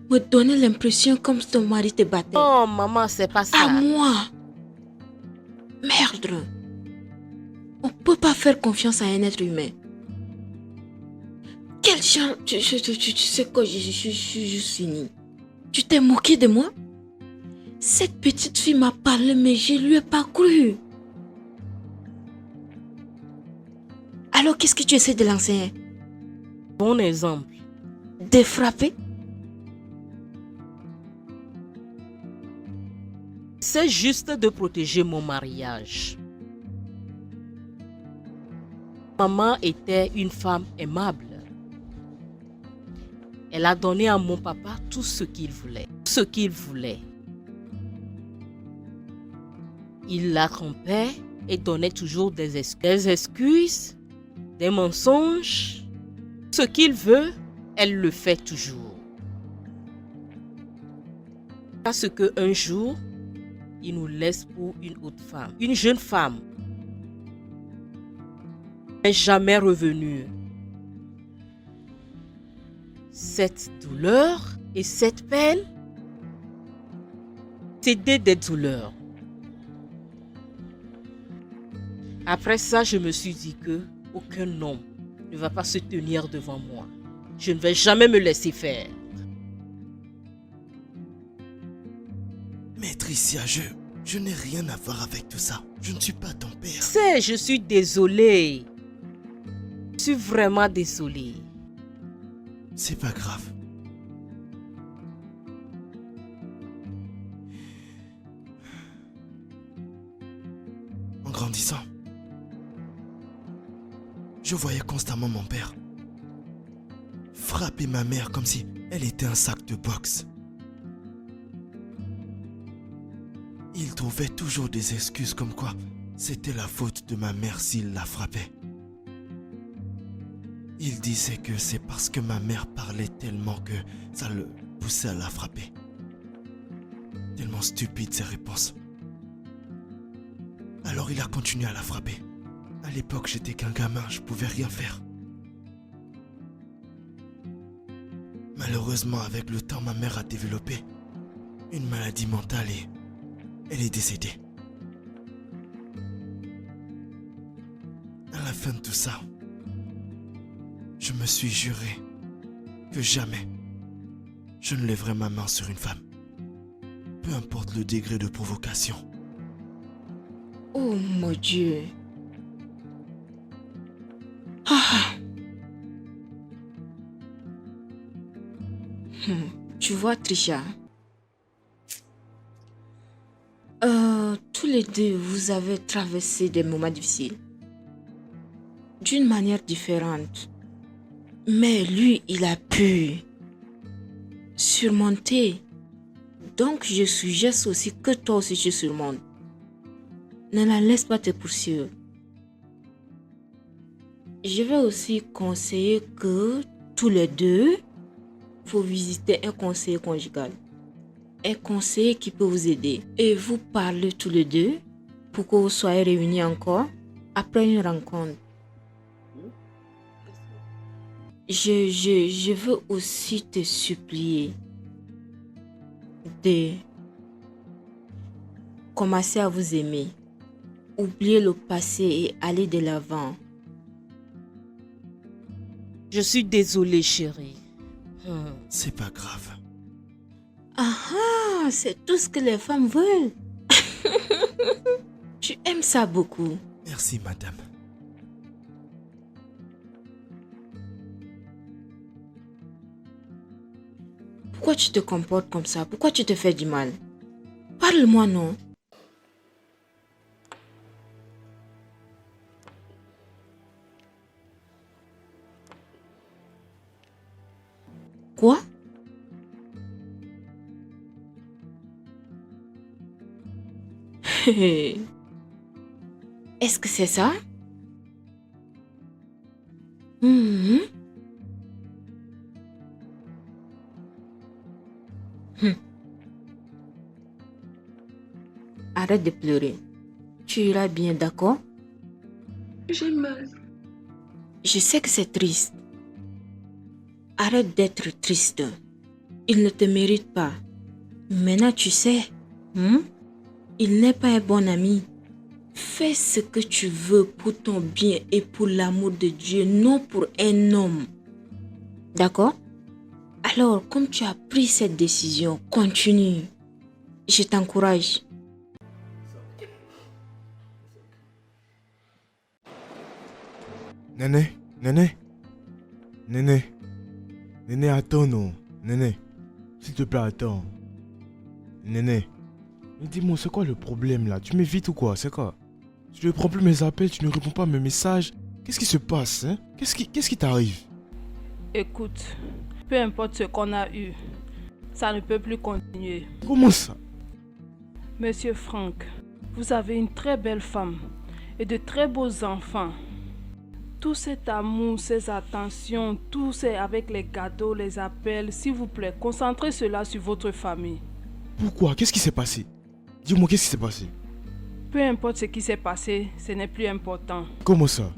Me donnait l'impression comme si ton mari te battait. Oh, maman, c'est pas ça. À moi. Merde. On peut pas faire confiance à un être humain. Quel genre... Tu sais quoi, je suis juste fini. Tu t'es moqué de moi? Cette petite fille m'a parlé, mais je lui ai pas cru. Alors, qu'est-ce que tu essaies de lancer? Bon exemple. De frapper? C'est juste de protéger mon mariage. Maman était une femme aimable. Elle a donné à mon papa tout ce qu'il voulait. Il la trompait et donnait toujours des excuses, des mensonges. Ce qu'il veut, elle le fait toujours. Parce qu'un jour, il nous laisse pour une autre femme, une jeune femme. Elle n'est jamais revenue. Cette douleur et cette peine, c'était des douleurs. Après ça, je me suis dit que aucun homme ne va pas se tenir devant moi. Je ne vais jamais me laisser faire. Mais Tricia, je n'ai rien à voir avec tout ça. Je ne suis pas ton père. Je suis désolée. Je suis vraiment désolée. C'est pas grave. En grandissant, je voyais constamment mon père frapper ma mère comme si elle était un sac de boxe. Il trouvait toujours des excuses comme quoi c'était la faute de ma mère s'il la frappait. Il disait que c'est parce que ma mère parlait tellement que ça le poussait à la frapper. Tellement stupide ses réponses. Alors il a continué à la frapper. À l'époque, j'étais qu'un gamin, je pouvais rien faire. Malheureusement, avec le temps, ma mère a développé une maladie mentale et elle est décédée. À la fin de tout ça, je me suis juré que jamais je ne lèverai ma main sur une femme. Peu importe le degré de provocation. Oh mon Dieu. Ah. Tu vois, Trisha, tous les deux, vous avez traversé des moments difficiles. D'une manière différente. Mais lui, il a pu surmonté. Donc, je suggère aussi que toi aussi tu surmontes. Ne la laisse pas te poursuivre. Je vais aussi conseiller que tous les deux, faut visiter un conseiller conjugal. Un conseiller qui peut vous aider. Et vous parlez tous les deux pour que vous soyez réunis encore après une rencontre. Je veux aussi te supplier de commencer à vous aimer. Oubliez le passé et aller de l'avant. Je suis désolée, chérie. C'est pas grave. Ah, c'est tout ce que les femmes veulent. Tu aimes ça beaucoup. Merci, madame. Pourquoi tu te comportes comme ça? Pourquoi tu te fais du mal? Parle-moi, non? Quoi? Est-ce que c'est ça? Mhm. Arrête de pleurer. Tu iras bien, d'accord? J'ai mal. Je sais que c'est triste. Arrête d'être triste. Il ne te mérite pas. Maintenant, tu sais, il n'est pas un bon ami. Fais ce que tu veux pour ton bien et pour l'amour de Dieu, non pour un homme. D'accord? Alors, comme tu as pris cette décision, continue. Je t'encourage. Néné, attends, non. Néné, s'il te plaît, attends. Néné, mais dis-moi, c'est quoi le problème là? Tu m'évites ou quoi? C'est quoi? Tu ne prends plus mes appels, tu ne réponds pas à mes messages. Qu'est-ce qui se passe, hein? Qu'est-ce qui t'arrive? Écoute, peu importe ce qu'on a eu, ça ne peut plus continuer. Comment ça? Monsieur Franck, vous avez une très belle femme et de très beaux enfants. Tout cet amour, ces attentions, tout c'est avec les gâteaux, les appels, s'il vous plaît, concentrez cela sur votre famille. Pourquoi? Qu'est-ce qui s'est passé? Dis-moi, qu'est-ce qui s'est passé? Peu importe ce qui s'est passé, ce n'est plus important. Comment ça?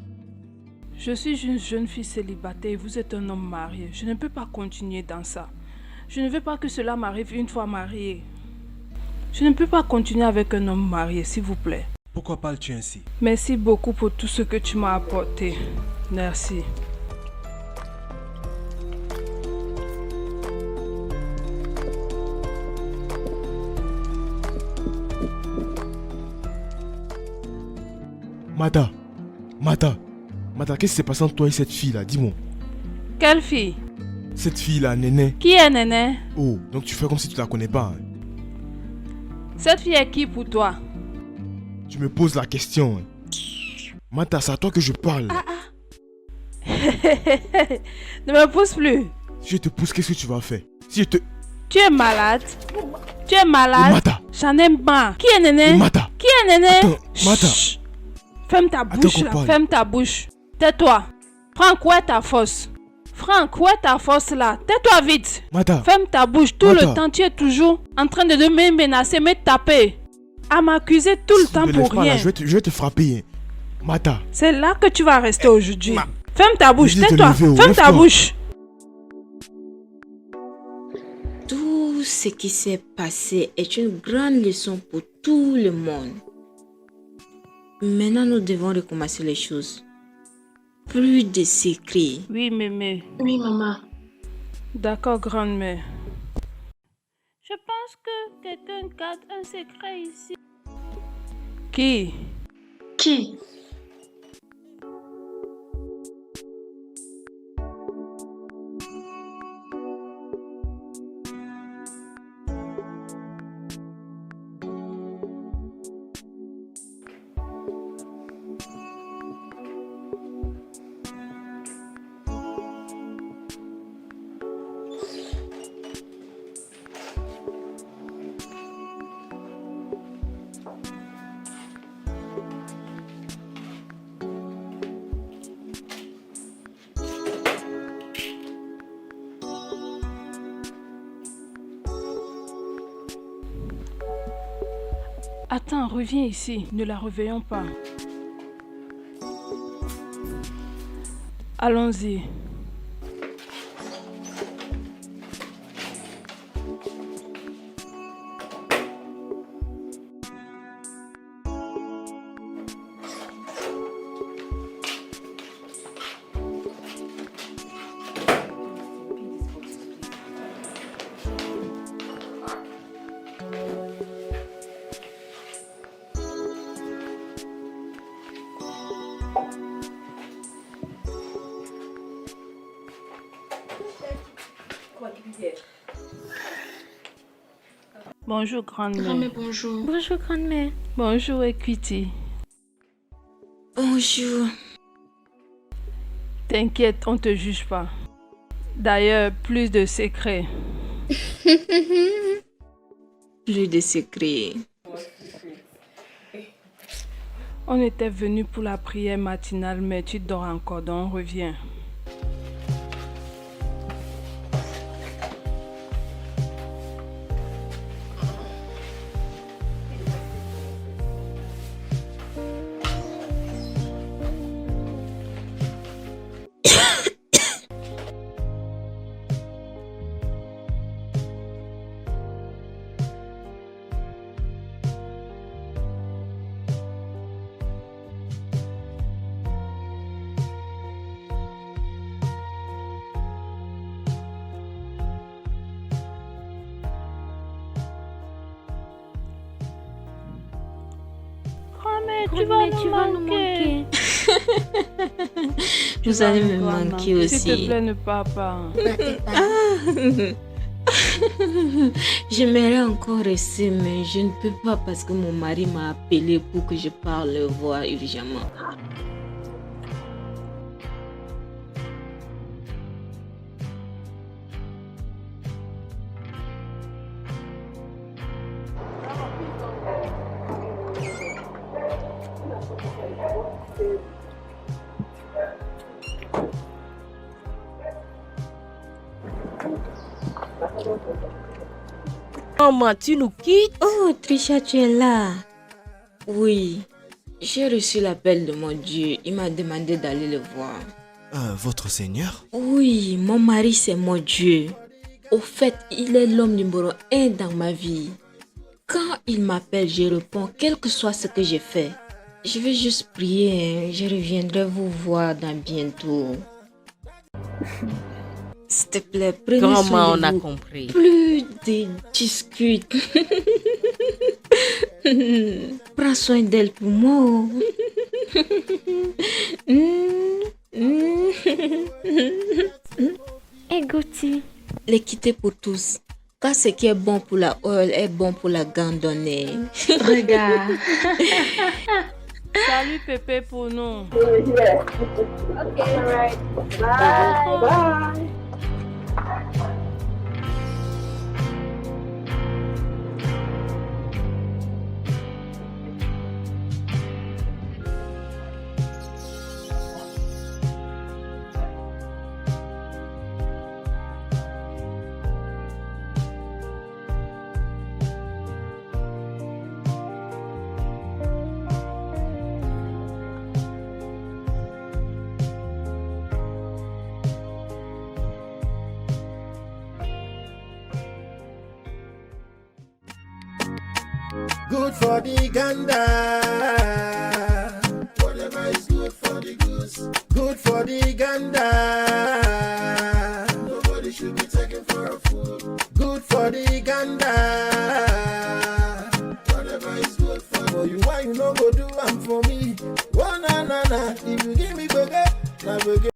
Je suis une jeune fille célibataire et vous êtes un homme marié. Je ne peux pas continuer dans ça. Je ne veux pas que cela m'arrive une fois mariée. Je ne peux pas continuer avec un homme marié, s'il vous plaît. Pourquoi parles-tu ainsi? Merci beaucoup pour tout ce que tu m'as apporté. Merci. Mata, qu'est-ce qui s'est passé entre toi et cette fille-là? Dis-moi. Quelle fille? Cette fille-là, Néné. Qui est Néné? Oh, donc tu fais comme si tu la connais pas. Hein. Cette fille est qui pour toi? Tu me poses la question. Hein. Mata, c'est à toi que je parle. Ne me pousse plus. Si je te pousse, qu'est-ce que tu vas faire? Si je te... Tu es malade? Tu es malade? Mata. J'en ai marre. Qui est Néné? Mata. Qui est Néné? Attends, Mata. Chut. Ferme ta bouche là. Ferme ta bouche. Tais-toi. Franck, où est ta force? Franck, où est ta force là? Tais-toi vite. Mata. Ferme ta bouche. Tout le temps, tu es toujours en train de me menacer, me taper. À m'accuser tout le temps pour rien. Là, je vais te frapper. Hein. Mata. C'est là que tu vas rester aujourd'hui. Ferme ta bouche, Dis de tais-toi. lever, Ferme ta lève-toi. bouche. Tout ce qui s'est passé est une grande leçon pour tout le monde. Maintenant, nous devons recommencer les choses. Plus de secrets. Oui, mémé. Oui, maman. D'accord, grande-mère. Je pense que quelqu'un garde un secret ici. Qui? Qui? Attends, reviens ici. Ne la réveillons pas. Allons-y. Bonjour, grand-mère. Grand-mère, bonjour. Bonjour, grand-mère. Bonjour, Equity. Bonjour. T'inquiète, on te juge pas. D'ailleurs, plus de secrets. Plus de secrets. On était venu pour la prière matinale, mais tu dors encore, donc reviens. Tu vas nous manquer. Vous allez me manquer aussi. S'il te plaît, ne pars pas. J'aimerais encore rester, mais je ne peux pas parce que mon mari m'a appelé pour que je parle le voir urgemment. Maman, tu nous quittes? Oh, Trisha, tu es là? Oui, j'ai reçu l'appel de mon Dieu. Il m'a demandé d'aller le voir. Votre Seigneur? Oui, mon mari, c'est mon Dieu. Au fait, il est l'homme numéro 1 dans ma vie. Quand il m'appelle, je réponds, quel que soit ce que j'ai fait. Je vais juste prier, hein. Je reviendrai vous voir dans bientôt. S'il te plaît, prenez soin de vous. Comment on a compris? Plus de discutes. Prends soin d'elle pour moi. Et Gauthier? L'équité pour tous. Quand ce qui est bon pour la oil est bon pour la gandonnée. Regarde. Salut Pépé pour nous. Good for the gander. Whatever is good for the goose. Good for the gander. Nobody should be taken for a fool. Good for the gander. Whatever is good for you. Why you no go do am for me? Oh na na na. If you give me burger, na burger.